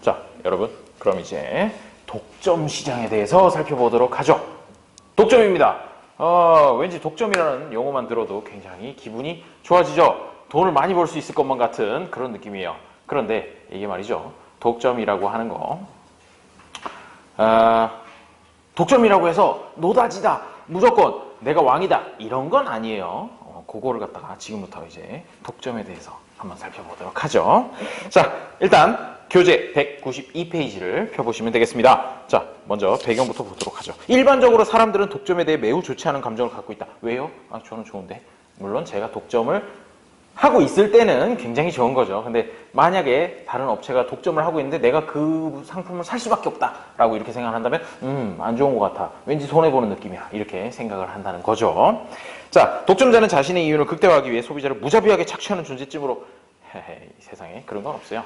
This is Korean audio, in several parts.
자, 여러분, 그럼 이제 독점 시장에 대해서 살펴보도록 하죠. 독점입니다. 왠지 독점이라는 용어만 들어도 굉장히 기분이 좋아지죠. 돈을 많이 벌 수 있을 것만 같은 그런 느낌이에요. 그런데 이게 말이죠. 독점이라고 하는 거, 독점이라고 해서 노다지다, 무조건 내가 왕이다, 이런 건 아니에요. 그거를 갖다가 지금부터 이제 독점에 대해서 한번 살펴보도록 하죠. 자, 일단 교재 192페이지를 펴보시면 되겠습니다. 자, 먼저 배경부터 보도록 하죠. 일반적으로 사람들은 독점에 대해 매우 좋지 않은 감정을 갖고 있다. 왜요? 저는 좋은데. 물론 제가 독점을 하고 있을 때는 굉장히 좋은 거죠. 근데 만약에 다른 업체가 독점을 하고 있는데 내가 그 상품을 살 수밖에 없다라고 이렇게 생각을 한다면 안 좋은 것 같아. 왠지 손해보는 느낌이야. 이렇게 생각을 한다는 거죠. 자, 독점자는 자신의 이윤을 극대화하기 위해 소비자를 무자비하게 착취하는 존재쯤으로 세상에 그런 건 없어요.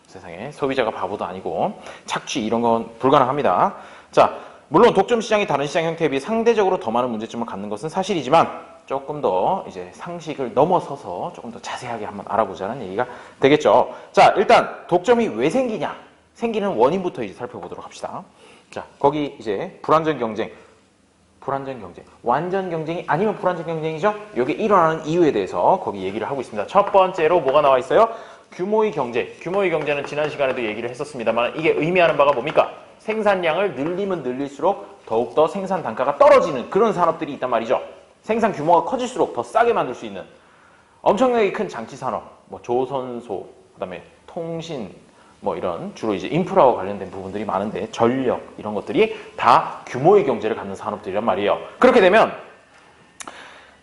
세상에 소비자가 바보도 아니고 착취 이런 건 불가능합니다. 자, 물론 독점 시장이 다른 시장 형태에 비해 상대적으로 더 많은 문제점을 갖는 것은 사실이지만 조금 더 이제 상식을 넘어서서 조금 더 자세하게 한번 알아보자는 얘기가 되겠죠. 자, 일단 독점이 왜 생기냐? 생기는 원인부터 이제 살펴보도록 합시다. 자, 거기 이제 불완전 경쟁, 완전 경쟁이 아니면 불완전 경쟁이죠? 이게 일어나는 이유에 대해서 거기 얘기를 하고 있습니다. 첫 번째로 뭐가 나와 있어요? 규모의 경제. 규모의 경제는 지난 시간에도 얘기를 했었습니다만 이게 의미하는 바가 뭡니까? 생산량을 늘리면 늘릴수록 더욱더 생산 단가가 떨어지는 그런 산업들이 있단 말이죠. 생산 규모가 커질수록 더 싸게 만들 수 있는 엄청나게 큰 장치 산업, 뭐 조선소, 그다음에 통신, 뭐 이런 주로 이제 인프라와 관련된 부분들이 많은데 전력 이런 것들이 다 규모의 경제를 갖는 산업들이란 말이에요. 그렇게 되면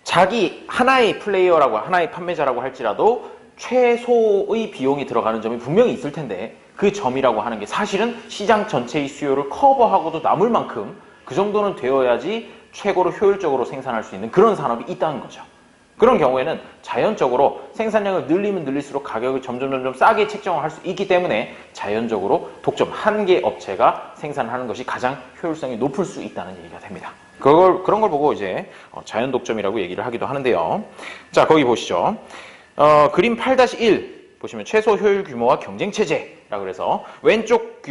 자기 하나의 플레이어라고 하나의 판매자라고 할지라도 최소의 비용이 들어가는 점이 분명히 있을 텐데 그 점이라고 하는 게 사실은 시장 전체의 수요를 커버하고도 남을 만큼 그 정도는 되어야지 최고로 효율적으로 생산할 수 있는 그런 산업이 있다는 거죠. 그런 경우에는 자연적으로 생산량을 늘리면 늘릴수록 가격을 점점 싸게 책정을 할 수 있기 때문에 자연적으로 독점 한 개 업체가 생산하는 것이 가장 효율성이 높을 수 있다는 얘기가 됩니다. 그런 걸 보고 이제 자연 독점이라고 얘기를 하기도 하는데요. 자, 거기 보시죠. 그림 8-1 보시면 최소 효율 규모와 경쟁 체제라고 그래서 왼쪽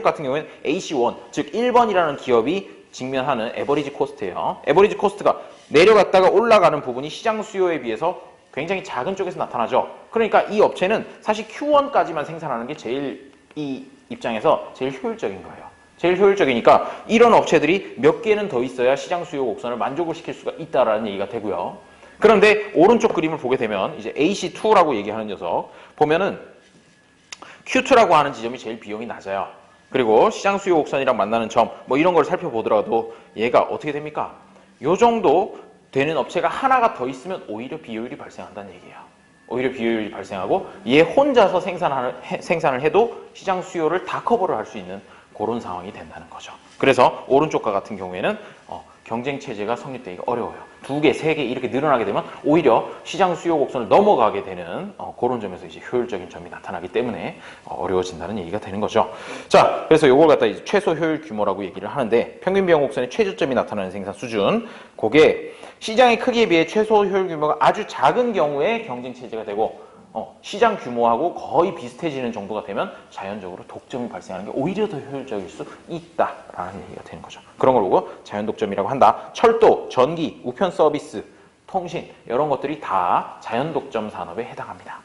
같은 경우에는 AC1, 즉 1번이라는 기업이 직면하는 에버리지 코스트예요. 에버리지 코스트가 내려갔다가 올라가는 부분이 시장 수요에 비해서 굉장히 작은 쪽에서 나타나죠. 그러니까 이 업체는 사실 Q1까지만 생산하는 게 제일 이 입장에서 제일 효율적인 거예요. 제일 효율적이니까 이런 업체들이 몇 개는 더 있어야 시장 수요 곡선을 만족을 시킬 수가 있다라는 얘기가 되고요. 그런데 오른쪽 그림을 보게 되면 이제 AC2라고 얘기하는 녀석 보면은 Q2라고 하는 지점이 제일 비용이 낮아요. 그리고 시장 수요 곡선이랑 만나는 점 뭐 이런 걸 살펴보더라도 얘가 어떻게 됩니까? 요 정도 되는 업체가 하나가 더 있으면 오히려 비효율이 발생한다는 얘기예요. 오히려 비효율이 발생하고 얘 혼자서 생산을 해도 시장 수요를 다 커버를 할 수 있는 그런 상황이 된다는 거죠. 그래서 오른쪽과 같은 경우에는 경쟁 체제가 성립되기가 어려워요. 2개, 3개 이렇게 늘어나게 되면 오히려 시장 수요 곡선을 넘어가게 되는 그런 점에서 이제 효율적인 점이 나타나기 때문에 어려워진다는 얘기가 되는 거죠. 자, 그래서 이걸 갖다 이제 최소 효율 규모라고 얘기를 하는데 평균 비용 곡선의 최저점이 나타나는 생산 수준, 그게 시장의 크기에 비해 최소 효율 규모가 아주 작은 경우에 경쟁 체제가 되고 시장 규모하고 거의 비슷해지는 정도가 되면 자연적으로 독점이 발생하는 게 오히려 더 효율적일 수 있다라는 얘기가 되는 거죠. 그런 걸 보고 자연 독점이라고 한다. 철도, 전기, 우편 서비스, 통신 이런 것들이 다 자연 독점 산업에 해당합니다.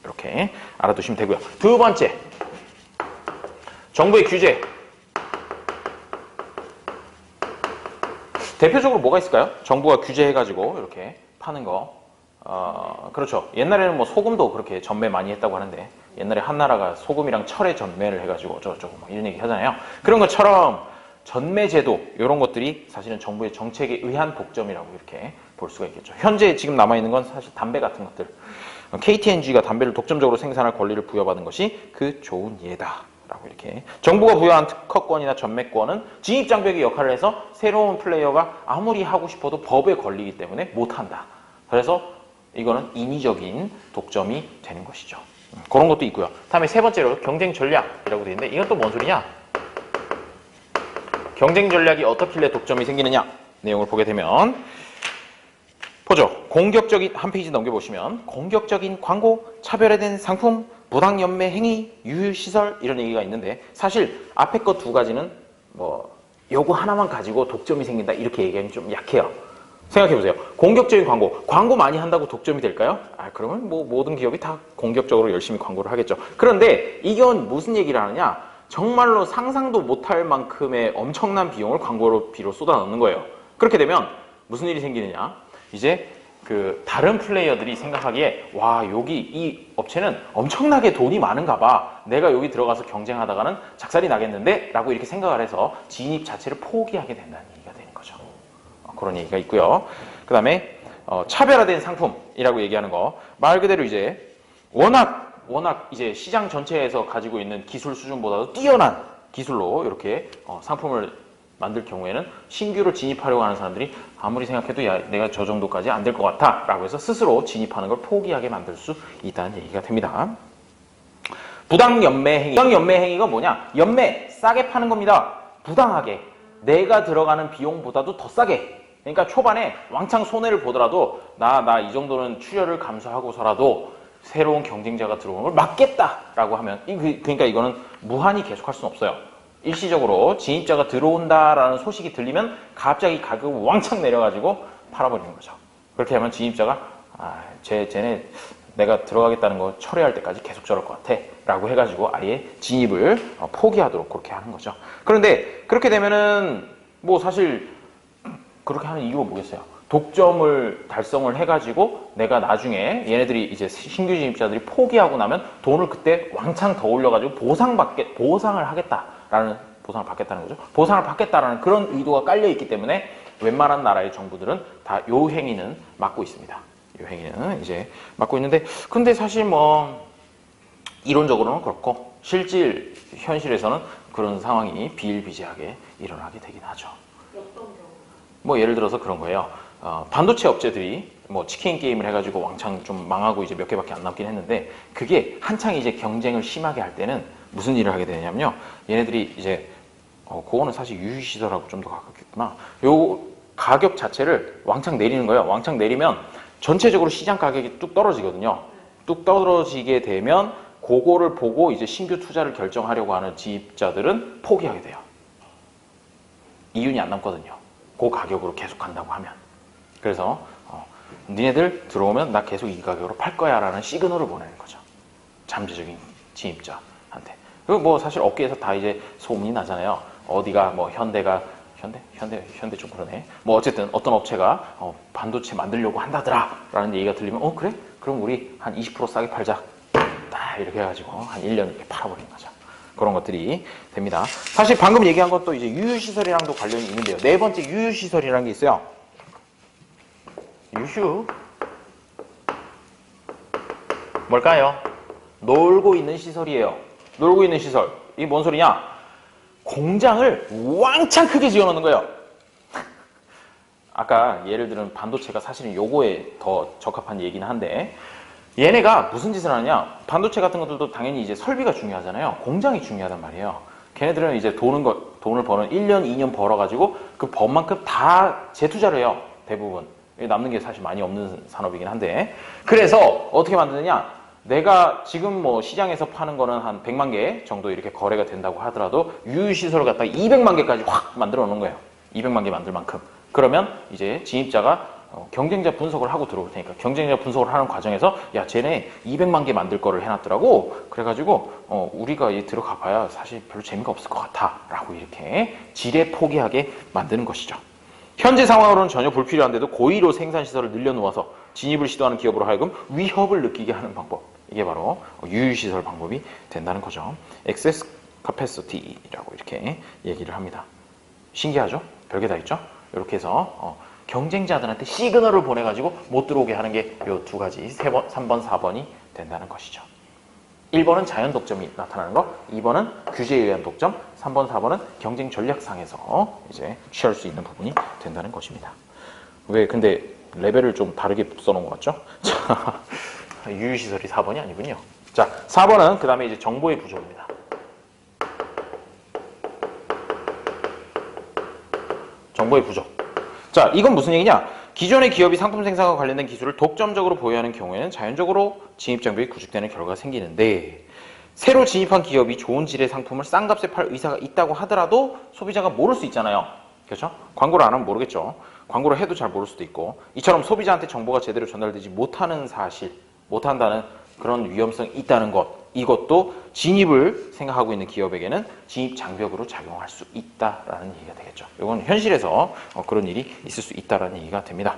이렇게 알아두시면 되고요. 두 번째, 정부의 규제. 대표적으로 뭐가 있을까요? 정부가 규제해가지고 이렇게 파는 거. 그렇죠. 옛날에는 뭐 소금도 그렇게 전매 많이 했다고 하는데 옛날에 한나라가 소금이랑 철의 전매를 해가지고 어쩌고저쩌고 막 이런 얘기 하잖아요. 그런 것처럼 전매제도 이런 것들이 사실은 정부의 정책에 의한 독점이라고 이렇게 볼 수가 있겠죠. 현재 지금 남아있는 건 사실 담배 같은 것들. KT&G가 담배를 독점적으로 생산할 권리를 부여받은 것이 그 좋은 예다. 라고 이렇게 정부가 부여한 특허권이나 전매권은 진입장벽의 역할을 해서 새로운 플레이어가 아무리 하고 싶어도 법에 걸리기 때문에 못한다. 그래서 이거는 인위적인 독점이 되는 것이죠. 그런 것도 있고요. 다음에 세 번째로 경쟁 전략이라고 되어 있는데 이건 또 뭔 소리냐? 경쟁 전략이 어떻길래 독점이 생기느냐? 내용을 보게 되면 보죠. 공격적인 한 페이지 넘겨보시면 공격적인 광고, 차별화된 상품, 부당연매 행위, 유휴시설 이런 얘기가 있는데 사실 앞에 거 두 가지는 뭐 요거 하나만 가지고 독점이 생긴다 이렇게 얘기하면 좀 약해요. 생각해보세요. 공격적인 광고 많이 한다고 독점이 될까요? 그러면 뭐 모든 기업이 다 공격적으로 열심히 광고를 하겠죠. 그런데 이건 무슨 얘기를 하느냐? 정말로 상상도 못할 만큼의 엄청난 비용을 광고비로 쏟아넣는 거예요. 그렇게 되면 무슨 일이 생기느냐? 이제 그 다른 플레이어들이 생각하기에 와 여기 이 업체는 엄청나게 돈이 많은가 봐, 내가 여기 들어가서 경쟁하다가는 작살이 나겠는데? 라고 이렇게 생각을 해서 진입 자체를 포기하게 된다는 얘기가 되는 거죠. 그런 얘기가 있고요. 그 다음에 차별화된 상품이라고 얘기하는 거, 말 그대로 이제 워낙 이제 시장 전체에서 가지고 있는 기술 수준보다도 뛰어난 기술로 이렇게 상품을 만들 경우에는 신규로 진입하려고 하는 사람들이 아무리 생각해도 야 내가 저 정도까지 안 될 것 같아 라고 해서 스스로 진입하는 걸 포기하게 만들 수 있다는 얘기가 됩니다. 부당연매 행위. 부당연매 행위가 뭐냐? 연매, 싸게 파는 겁니다. 부당하게. 내가 들어가는 비용보다도 더 싸게. 그러니까 초반에 왕창 손해를 보더라도 나 이 정도는 출혈을 감수하고서라도 새로운 경쟁자가 들어오는 걸 막겠다라고 하면 그러니까 이거는 무한히 계속할 수는 없어요. 일시적으로 진입자가 들어온다라는 소식이 들리면 갑자기 가격을 왕창 내려가지고 팔아버리는 거죠. 그렇게 하면 진입자가 쟤네 내가 들어가겠다는 거 철회할 때까지 계속 저럴 것 같아 라고 해가지고 아예 진입을 포기하도록 그렇게 하는 거죠. 그런데 그렇게 되면은 뭐 사실 그렇게 하는 이유가 뭐겠어요? 독점을 달성을 해가지고 내가 나중에 얘네들이 이제 신규 진입자들이 포기하고 나면 돈을 그때 왕창 더 올려가지고 보상을 하겠다라는 보상을 받겠다는 거죠. 보상을 받겠다라는 그런 의도가 깔려 있기 때문에 웬만한 나라의 정부들은 다 요 행위는 막고 있습니다. 요 행위는 이제 막고 있는데, 근데 사실 뭐 이론적으로는 그렇고 실질 현실에서는 그런 상황이 비일비재하게 일어나게 되긴 하죠. 어떤 경우? 뭐 예를 들어서 그런 거예요. 반도체 업체들이 뭐 치킨 게임을 해가지고 왕창 좀 망하고 이제 몇 개밖에 안 남긴 했는데, 그게 한창 이제 경쟁을 심하게 할 때는 무슨 일을 하게 되냐면요. 얘네들이 이제 그거는 사실 유휴시설하고 좀 더 가깝겠구나. 요 가격 자체를 왕창 내리는 거예요. 왕창 내리면 전체적으로 시장 가격이 뚝 떨어지거든요. 뚝 떨어지게 되면 그거를 보고 이제 신규 투자를 결정하려고 하는 진입자들은 포기하게 돼요. 이윤이 안 남거든요. 그 가격으로 계속 간다고 하면. 그래서 니네들 들어오면 나 계속 이 가격으로 팔 거야 라는 시그널을 보내는 거죠. 잠재적인 진입자한테. 그리고 뭐 사실 업계에서 다 이제 소문이 나잖아요. 어디가 뭐 현대 좀 그러네. 뭐 어쨌든 어떤 업체가 반도체 만들려고 한다더라 라는 얘기가 들리면 그래? 그럼 우리 한 20% 싸게 팔자. 딱 이렇게 해가지고 한 1년 이렇게 팔아버리는 거죠. 그런 것들이 됩니다. 사실 방금 얘기한 것도 이제 유휴시설이랑도 관련이 있는데요. 네 번째 유휴시설이라는 게 있어요. 유휴. 뭘까요? 놀고 있는 시설이에요. 놀고 있는 시설. 이게 뭔 소리냐? 공장을 왕창 크게 지어놓는 거예요. 아까 예를 들은 반도체가 사실은 요거에 더 적합한 얘기는 한데, 얘네가 무슨 짓을 하느냐? 반도체 같은 것들도 당연히 이제 설비가 중요하잖아요. 공장이 중요하단 말이에요. 걔네들은 이제 돈을 버는 1년, 2년 벌어가지고 그 번만큼 다 재투자를 해요. 대부분. 남는 게 사실 많이 없는 산업이긴 한데. 그래서 어떻게 만드느냐? 내가 지금 뭐 시장에서 파는 거는 한 100만 개 정도 이렇게 거래가 된다고 하더라도 유휴시설을 갖다가 200만 개까지 확 만들어 놓은 거예요. 200만 개 만들 만큼. 그러면 이제 진입자가 경쟁자 분석을 하고 들어올 테니까, 경쟁자 분석을 하는 과정에서 야 쟤네 200만 개 만들 거를 해놨더라고. 그래가지고 우리가 얘 들어가 봐야 사실 별로 재미가 없을 것 같아 라고 이렇게 지레 포기하게 만드는 것이죠. 현재 상황으로는 전혀 불필요한데도 고의로 생산시설을 늘려놓아서 진입을 시도하는 기업으로 하여금 위협을 느끼게 하는 방법, 이게 바로 유휴시설 방법이 된다는 거죠. Excess Capacity라고 이렇게 얘기를 합니다. 신기하죠? 별게 다 있죠? 이렇게 해서 경쟁자들한테 시그널을 보내가지고 못 들어오게 하는 게 이 두 가지, 3번, 4번이 된다는 것이죠. 1번은 자연 독점이 나타나는 거, 2번은 규제에 의한 독점, 3번, 4번은 경쟁 전략상에서 이제 취할 수 있는 부분이 된다는 것입니다. 왜 근데 레벨을 좀 다르게 써놓은 것 같죠? 자, 유휴시설이 4번이 아니군요. 자, 4번은 그 다음에 이제 정보의 부족입니다. 정보의 부족. 자, 이건 무슨 얘기냐? 기존의 기업이 상품 생산과 관련된 기술을 독점적으로 보유하는 경우에는 자연적으로 진입장벽이 구축되는 결과가 생기는데, 새로 진입한 기업이 좋은 질의 상품을 싼 값에 팔 의사가 있다고 하더라도 소비자가 모를 수 있잖아요. 그렇죠? 광고를 안 하면 모르겠죠. 광고를 해도 잘 모를 수도 있고, 이처럼 소비자한테 정보가 제대로 전달되지 못하는 사실, 못한다는 그런 위험성이 있다는 것, 이것도 진입을 생각하고 있는 기업에게는 진입 장벽으로 작용할 수 있다라는 얘기가 되겠죠. 이건 현실에서 그런 일이 있을 수 있다라는 얘기가 됩니다.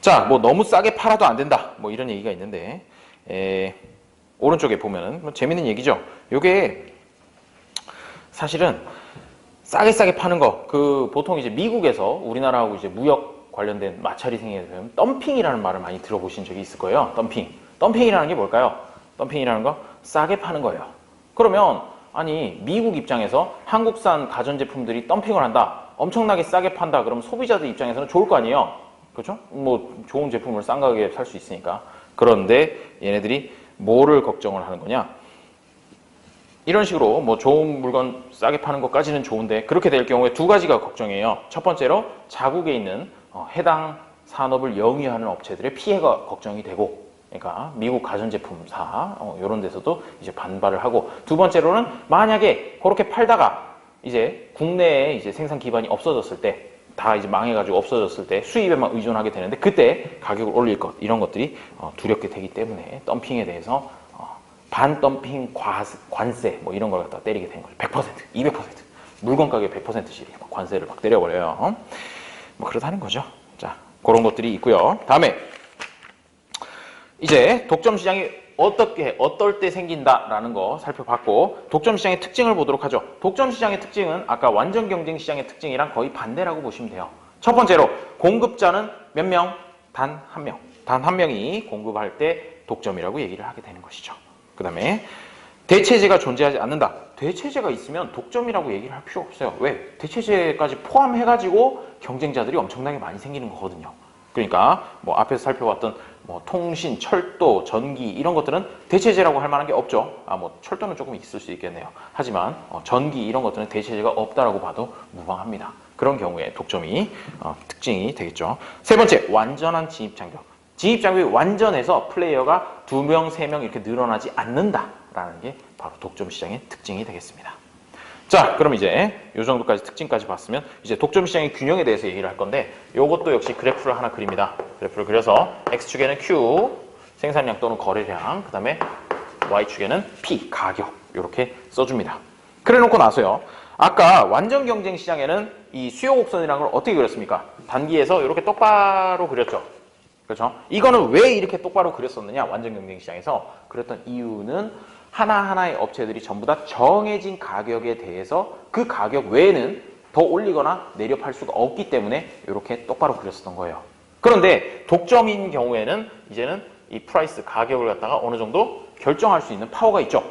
자, 뭐 너무 싸게 팔아도 안 된다, 뭐 이런 얘기가 있는데, 오른쪽에 보면은 뭐 재밌는 얘기죠. 요게 사실은 싸게 파는 거, 그 보통 이제 미국에서 우리나라하고 이제 무역 관련된 마찰이 생기게 되면 덤핑이라는 말을 많이 들어보신 적이 있을 거예요. 덤핑이라는 게 뭘까요? 덤핑이라는 거 싸게 파는 거예요. 그러면 아니 미국 입장에서 한국산 가전제품들이 덤핑을 한다, 엄청나게 싸게 판다, 그럼 소비자들 입장에서는 좋을 거 아니에요. 그렇죠? 뭐 좋은 제품을 싼 가격에 살 수 있으니까. 그런데 얘네들이 뭐를 걱정을 하는 거냐? 이런 식으로 뭐 좋은 물건 싸게 파는 것까지는 좋은데, 그렇게 될 경우에 두 가지가 걱정이에요. 첫 번째로 자국에 있는 해당 산업을 영위하는 업체들의 피해가 걱정이 되고, 그러니까 미국 가전제품사 이런 데서도 이제 반발을 하고, 두 번째로는 만약에 그렇게 팔다가 이제 국내에 이제 생산 기반이 없어졌을 때, 다 이제 망해가지고 없어졌을 때 수입에만 의존하게 되는데, 그때 가격을 올릴 것, 이런 것들이 두렵게 되기 때문에 덤핑에 대해서 반덤핑 관세 뭐 이런 걸 갖다 때리게 되는 거죠. 100%, 200%. 물건 가격 100%씩 막 관세를 막 때려버려요. 뭐 그렇다는 거죠. 자, 그런 것들이 있고요. 다음에 이제 독점 시장이 어떨 때 생긴다라는 거 살펴봤고, 독점 시장의 특징을 보도록 하죠. 독점 시장의 특징은 아까 완전 경쟁 시장의 특징이랑 거의 반대라고 보시면 돼요. 첫 번째로 공급자는 몇 명? 단 한 명. 단 한 명이 공급할 때 독점이라고 얘기를 하게 되는 것이죠. 그 다음에 대체제가 존재하지 않는다. 대체제가 있으면 독점이라고 얘기를 할 필요 없어요. 왜? 대체제까지 포함해가지고 경쟁자들이 엄청나게 많이 생기는 거거든요. 그러니까 뭐 앞에서 살펴봤던 뭐 통신, 철도, 전기 이런 것들은 대체제라고 할 만한 게 없죠. 뭐 철도는 조금 있을 수 있겠네요. 하지만 전기 이런 것들은 대체제가 없다라고 봐도 무방합니다. 그런 경우에 독점이 특징이 되겠죠. 세 번째, 완전한 진입 장벽. 진입 장벽이 완전해서 플레이어가 2명, 3명 이렇게 늘어나지 않는다라는 게 바로 독점 시장의 특징이 되겠습니다. 자, 그럼 이제 이 정도까지 특징까지 봤으면 이제 독점 시장의 균형에 대해서 얘기를 할 건데, 이것도 역시 그래프를 하나 그립니다. 그래프를 그려서 X축에는 Q, 생산량 또는 거래량, 그 다음에 Y축에는 P, 가격 이렇게 써줍니다. 그래 놓고 나서요, 아까 완전 경쟁 시장에는 이 수요 곡선이라는 걸 어떻게 그렸습니까? 단기에서 이렇게 똑바로 그렸죠. 그렇죠? 이거는 왜 이렇게 똑바로 그렸었느냐? 완전 경쟁 시장에서 그랬던 이유는 하나하나의 업체들이 전부 다 정해진 가격에 대해서 그 가격 외에는 더 올리거나 내려 팔 수가 없기 때문에 이렇게 똑바로 그렸었던 거예요. 그런데 독점인 경우에는 이제는 이 프라이스, 가격을 갖다가 어느 정도 결정할 수 있는 파워가 있죠.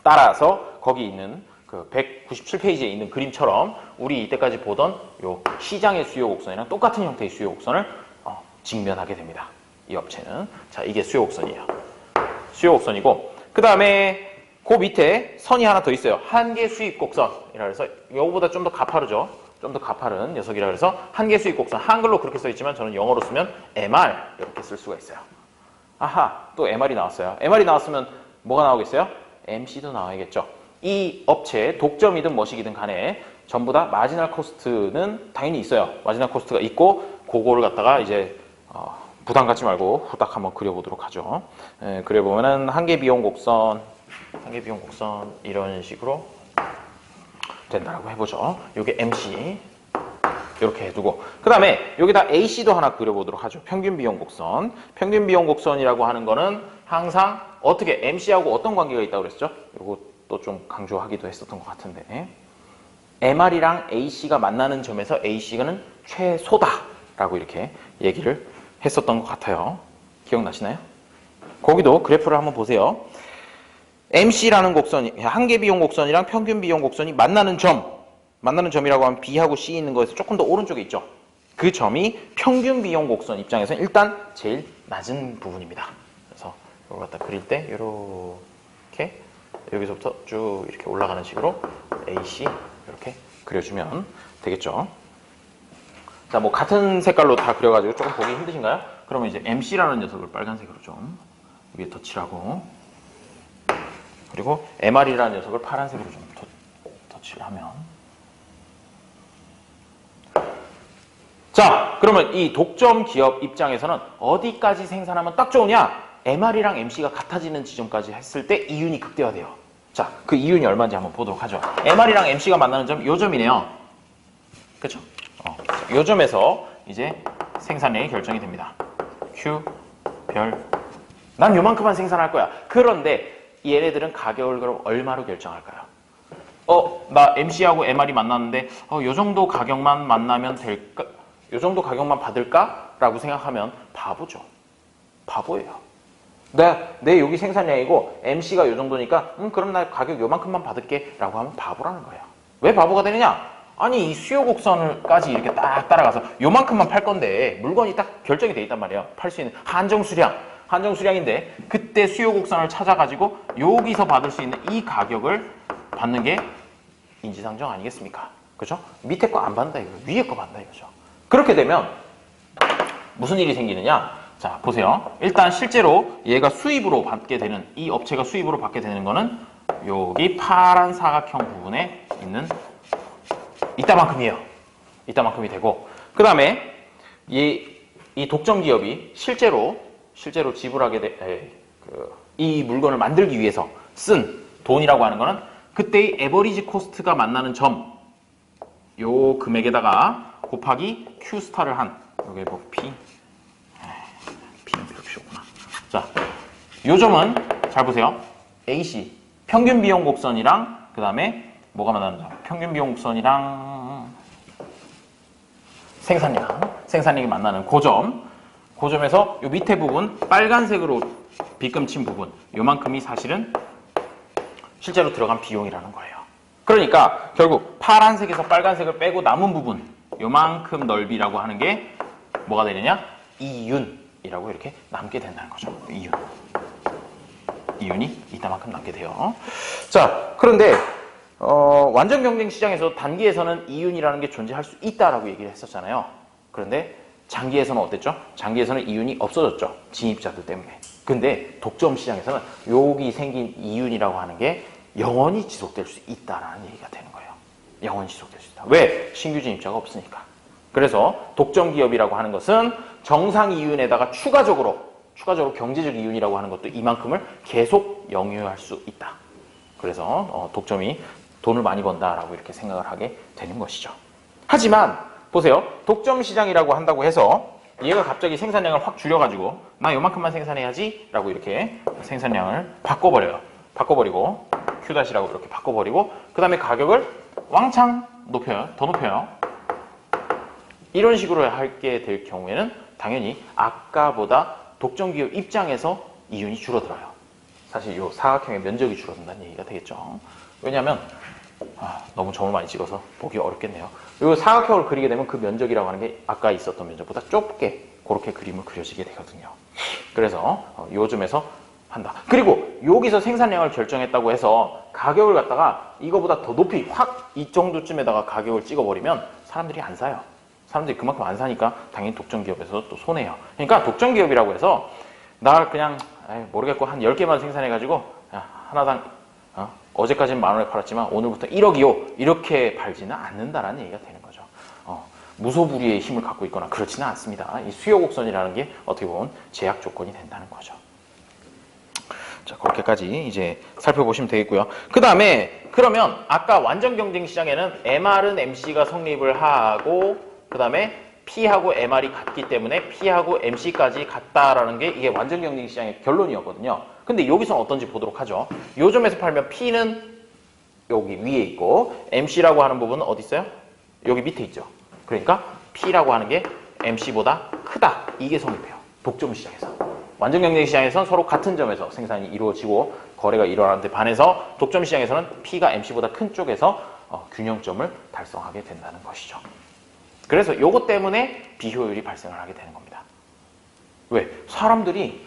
따라서 거기 있는 그 197페이지에 있는 그림처럼 우리 이때까지 보던 요 시장의 수요 곡선이랑 똑같은 형태의 수요 곡선을 직면하게 됩니다. 이 업체는. 자, 이게 수요 곡선이에요. 수요 곡선이고, 그 다음에 그 밑에 선이 하나 더 있어요. 한계 수익 곡선이라 해서 이거보다 좀 더 가파르죠. 좀 더 가파른 녀석이라 그래서 한계 수익 곡선. 한글로 그렇게 써 있지만 저는 영어로 쓰면 MR 이렇게 쓸 수가 있어요. 아하, 또 MR이 나왔어요. MR이 나왔으면 뭐가 나오겠어요? MC도 나와야겠죠. 이 업체 독점이든 뭐시기든 간에 전부 다 마지널 코스트는 당연히 있어요. 마지널 코스트가 있고, 그거를 갖다가 이제 부담 갖지 말고 후딱 한번 그려보도록 하죠. 그려보면은 한계 비용 곡선 이런 식으로 된다라고 해보죠. 요게 MC 이렇게 해두고, 그 다음에 여기다 AC도 하나 그려보도록 하죠. 평균 비용 곡선. 평균 비용 곡선이라고 하는 거는 항상 어떻게 MC하고 어떤 관계가 있다고 그랬죠? 요것도 좀 강조하기도 했었던 것 같은데, MR이랑 AC가 만나는 점에서 AC는 최소다라고 이렇게 얘기를 했었던 것 같아요. 기억나시나요? 거기도 그래프를 한번 보세요. MC라는 곡선이, 한계 비용 곡선이랑 평균 비용 곡선이 만나는 점이라고 하면 B하고 C 있는 거에서 조금 더 오른쪽에 있죠. 그 점이 평균 비용 곡선 입장에서는 일단 제일 낮은 부분입니다. 그래서 이걸 갖다 그릴 때 이렇게 여기서부터 쭉 이렇게 올라가는 식으로 AC 이렇게 그려주면 되겠죠. 자, 뭐 같은 색깔로 다 그려가지고 조금 보기 힘드신가요? 그러면 이제 MC라는 녀석을 빨간색으로 좀 위에 터치하고, 그리고 MR이라는 녀석을 파란색으로 좀 터치를 하면, 자, 그러면 이 독점 기업 입장에서는 어디까지 생산하면 딱 좋으냐? MR이랑 MC가 같아지는 지점까지 했을 때 이윤이 극대화돼요. 자, 그 이윤이 얼마인지 한번 보도록 하죠. MR이랑 MC가 만나는 점, 요 점이네요. 그쵸? 요 점에서 이제 생산량이 결정이 됩니다. Q, 별. 난 요만큼만 생산할 거야. 그런데 얘네들은 가격을 그럼 얼마로 결정할까요? 나 MC하고 MR이 만났는데, 요 정도 가격만 만나면 될까? 요 정도 가격만 받을까? 라고 생각하면 바보죠. 바보예요. 내 여기 생산량이고 MC가 요 정도니까 그럼 나 가격 요만큼만 받을게 라고 하면 바보라는 거예요. 왜 바보가 되느냐? 아니 이 수요 곡선을까지 이렇게 딱 따라가서 요만큼만 팔 건데 물건이 딱 결정이 돼 있단 말이에요. 팔 수 있는 한정 수량인데 그때 수요 곡선을 찾아가지고 여기서 받을 수 있는 이 가격을 받는 게 인지상정 아니겠습니까? 그죠? 밑에 거 안 받는다 이거죠. 위에 거 받는다 이거죠. 그렇게 되면 무슨 일이 생기느냐? 자, 보세요. 일단 실제로 얘가 수입으로 받게 되는, 이 업체가 수입으로 받게 되는 거는 여기 파란 사각형 부분에 있는 이따만큼이에요. 이따만큼이 되고, 그 다음에 이 독점 기업이 실제로 지불하게 이 물건을 만들기 위해서 쓴 돈이라고 하는 거는 그때의 에버리지 코스트가 만나는 점, 요 금액에다가 곱하기 Q 스타를 한, 여기 뭐 P는 필요 없구나. 자, 요 점은 잘 보세요. AC 평균 비용 곡선이랑 그 다음에 뭐가 만나는 점? 평균 비용 곡선이랑 생산량이 만나는 고점. 고점에서 요 밑에 부분 빨간색으로 빗금친 부분, 요만큼이 사실은 실제로 들어간 비용이라는 거예요. 그러니까 결국 파란색에서 빨간색을 빼고 남은 부분, 요만큼 넓이라고 하는 게 뭐가 되느냐? 이윤이라고 이렇게 남게 된다는 거죠. 이윤이 이따만큼 남게 돼요. 자, 그런데 완전 경쟁 시장에서 단기에서는 이윤이라는 게 존재할 수 있다라고 얘기를 했었잖아요. 그런데 장기에서는 어땠죠? 장기에서는 이윤이 없어졌죠. 진입자들 때문에. 근데 독점 시장에서는 여기 생긴 이윤이라고 하는 게 영원히 지속될 수 있다라는 얘기가 되는 거예요. 영원히 지속될 수 있다. 왜? 신규 진입자가 없으니까. 그래서 독점 기업이라고 하는 것은 정상 이윤에다가 추가적으로 경제적 이윤이라고 하는 것도 이만큼을 계속 영유할 수 있다. 그래서 독점이 돈을 많이 번다라고 이렇게 생각을 하게 되는 것이죠. 하지만 보세요. 독점 시장이라고 한다고 해서 얘가 갑자기 생산량을 확 줄여가지고 나 요만큼만 생산해야지 라고 이렇게 생산량을 바꿔버리고 Q-라고 이렇게 바꿔버리고 그 다음에 가격을 왕창 더 높여요. 이런 식으로 하게 될 경우에는 당연히 아까보다 독점 기업 입장에서 이윤이 줄어들어요. 사실 이 사각형의 면적이 줄어든다는 얘기가 되겠죠. 왜냐하면 너무 점을 많이 찍어서 보기 어렵겠네요. 이 사각형을 그리게 되면 그 면적이라고 하는 게 아까 있었던 면적보다 좁게 그렇게 그림을 그려지게 되거든요. 그래서 요즘에서 한다. 그리고 여기서 생산량을 결정했다고 해서 가격을 갖다가 이거보다 더 높이 확 이 정도쯤에다가 가격을 찍어버리면 사람들이 안 사요. 사람들이 그만큼 안 사니까 당연히 독점 기업에서 또 손해요. 그러니까 독점 기업이라고 해서 나 그냥 모르겠고 한 10개만 생산해가지고 하나당 어제까지는 10,000원에 팔았지만 오늘부터 1억이요 이렇게 팔지는 않는다라는 얘기가 되는 거죠. 무소불위의 힘을 갖고 있거나 그렇지는 않습니다. 이 수요 곡선이라는 게 어떻게 보면 제약 조건이 된다는 거죠. 자, 그렇게까지 이제 살펴보시면 되겠고요. 그 다음에 그러면 아까 완전 경쟁 시장에는 MR은 MC가 성립을 하고 그 다음에 P하고 MR이 같기 때문에 P하고 MC까지 같다라는 게 이게 완전 경쟁 시장의 결론이었거든요. 근데 여기서는 어떤지 보도록 하죠. 요 점에서 팔면 P는 여기 위에 있고 MC라고 하는 부분은 어디 있어요? 여기 밑에 있죠. 그러니까 P라고 하는 게 MC보다 크다. 이게 성립해요. 독점 시장에서. 완전 경쟁 시장에서는 서로 같은 점에서 생산이 이루어지고 거래가 일어나는데 반해서 독점 시장에서는 P가 MC보다 큰 쪽에서 균형점을 달성하게 된다는 것이죠. 그래서 요것 때문에 비효율이 발생을 하게 되는 겁니다. 왜? 사람들이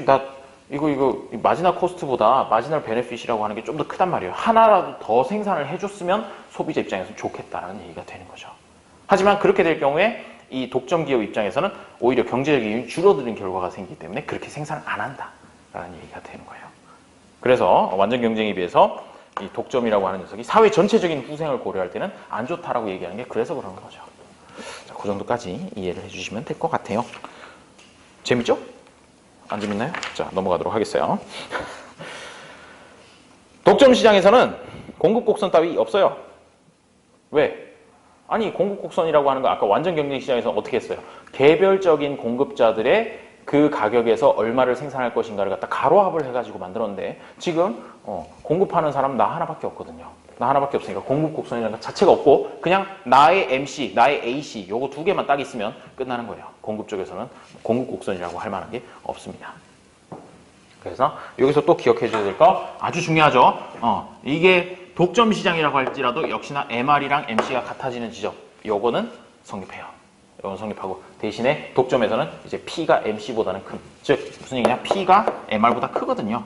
나 이거 마지널 코스트보다 마지널 베네핏이라고 하는 게 좀 더 크단 말이에요. 하나라도 더 생산을 해줬으면 소비자 입장에서 좋겠다라는 얘기가 되는 거죠. 하지만 그렇게 될 경우에 이 독점 기업 입장에서는 오히려 경제적 이윤이 줄어드는 결과가 생기기 때문에 그렇게 생산을 안 한다라는 얘기가 되는 거예요. 그래서 완전 경쟁에 비해서 이 독점이라고 하는 녀석이 사회 전체적인 후생을 고려할 때는 안 좋다라고 얘기하는 게 그래서 그러는 거죠. 자, 그 정도까지 이해를 해주시면 될 것 같아요. 재밌죠? 안 재밌나요? 자, 넘어가도록 하겠어요. 독점 시장에서는 공급 곡선 따위 없어요. 왜? 아니, 공급 곡선이라고 하는 거 아까 완전 경쟁 시장에서 어떻게 했어요? 개별적인 공급자들의 그 가격에서 얼마를 생산할 것인가를 갖다 가로합을 해가지고 만들었는데 지금 공급하는 사람 나 하나밖에 없거든요. 나 하나밖에 없으니까 공급 곡선이라는 것 자체가 없고 그냥 나의 MC, 나의 AC 요거 두 개만 딱 있으면 끝나는 거예요. 공급 쪽에서는 공급 곡선이라고 할 만한 게 없습니다. 그래서 여기서 또 기억해 줘야 될 거 아주 중요하죠. 이게 독점 시장이라고 할지라도 역시나 MR이랑 MC가 같아지는 지점 요거는 성립해요. 요건 성립하고 대신에 독점에서는 이제 P가 MC보다는 큰, 즉 무슨 얘기냐, P가 MR보다 크거든요.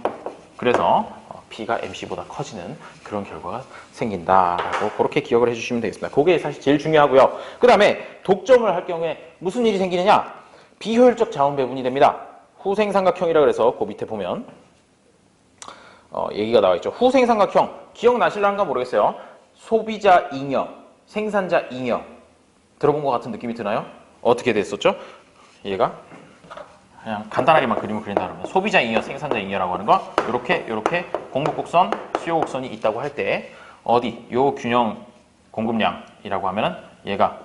그래서 P가 MC보다 커지는 그런 결과가 생긴다라고 그렇게 기억을 해주시면 되겠습니다. 그게 사실 제일 중요하고요. 그 다음에 독점을 할 경우에 무슨 일이 생기느냐, 비효율적 자원 배분이 됩니다. 후생삼각형이라 그래서 그 밑에 보면 얘기가 나와 있죠. 후생삼각형 기억나실란가 모르겠어요. 소비자 잉여, 생산자 잉여 들어본 것 같은 느낌이 드나요? 어떻게 됐었죠? 얘가 그냥 간단하게만 그림을 그린다 그러면 소비자 잉여, 생산자 잉여라고 하는 거 이렇게 공급 곡선, 수요 곡선이 있다고 할 때 어디 요 균형 공급량이라고 하면은 얘가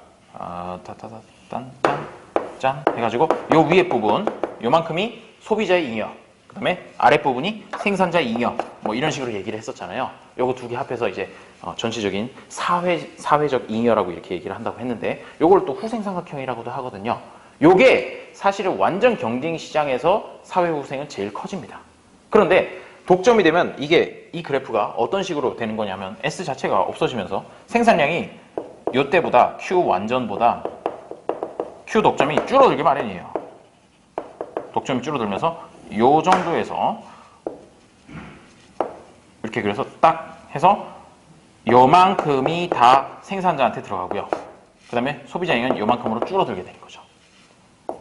짠 해가지고 요 위에 부분 요만큼이 소비자의 잉여, 그 다음에 아랫부분이 생산자의 잉여 뭐 이런 식으로 얘기를 했었잖아요. 요거 두 개 합해서 이제 전체적인 사회적 잉여라고 이렇게 얘기를 한다고 했는데 요걸 또 후생삼각형이라고도 하거든요. 요게 사실은 완전 경쟁 시장에서 사회 후생은 제일 커집니다. 그런데 독점이 되면 이게 이 그래프가 어떤 식으로 되는 거냐면 S 자체가 없어지면서 생산량이 요때보다 Q 완전보다 Q 독점이 줄어들기 마련이에요. 독점이 줄어들면서 요 정도에서 이렇게 그래서 딱 해서 요만큼이 다 생산자한테 들어가고요. 그 다음에 소비자잉여는 요만큼으로 줄어들게 되는 거죠.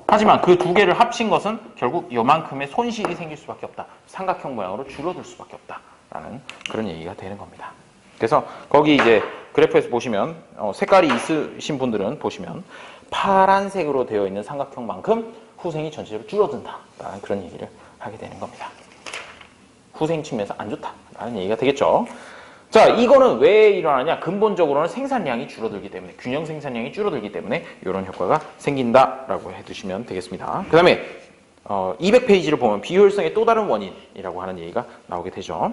하지만 그 두 개를 합친 것은 결국 요만큼의 손실이 생길 수밖에 없다. 삼각형 모양으로 줄어들 수밖에 없다라는 그런 얘기가 되는 겁니다. 그래서 거기 이제 그래프에서 보시면 색깔이 있으신 분들은 보시면 파란색으로 되어 있는 삼각형만큼 후생이 전체적으로 줄어든다라는 그런 얘기를 하게 되는 겁니다. 후생 측면에서 안 좋다라는 얘기가 되겠죠. 자, 이거는 왜 일어나냐? 근본적으로는 생산량이 줄어들기 때문에, 균형 생산량이 줄어들기 때문에 이런 효과가 생긴다라고 해두시면 되겠습니다. 그 다음에 200페이지를 보면 비효율성의 또 다른 원인이라고 하는 얘기가 나오게 되죠.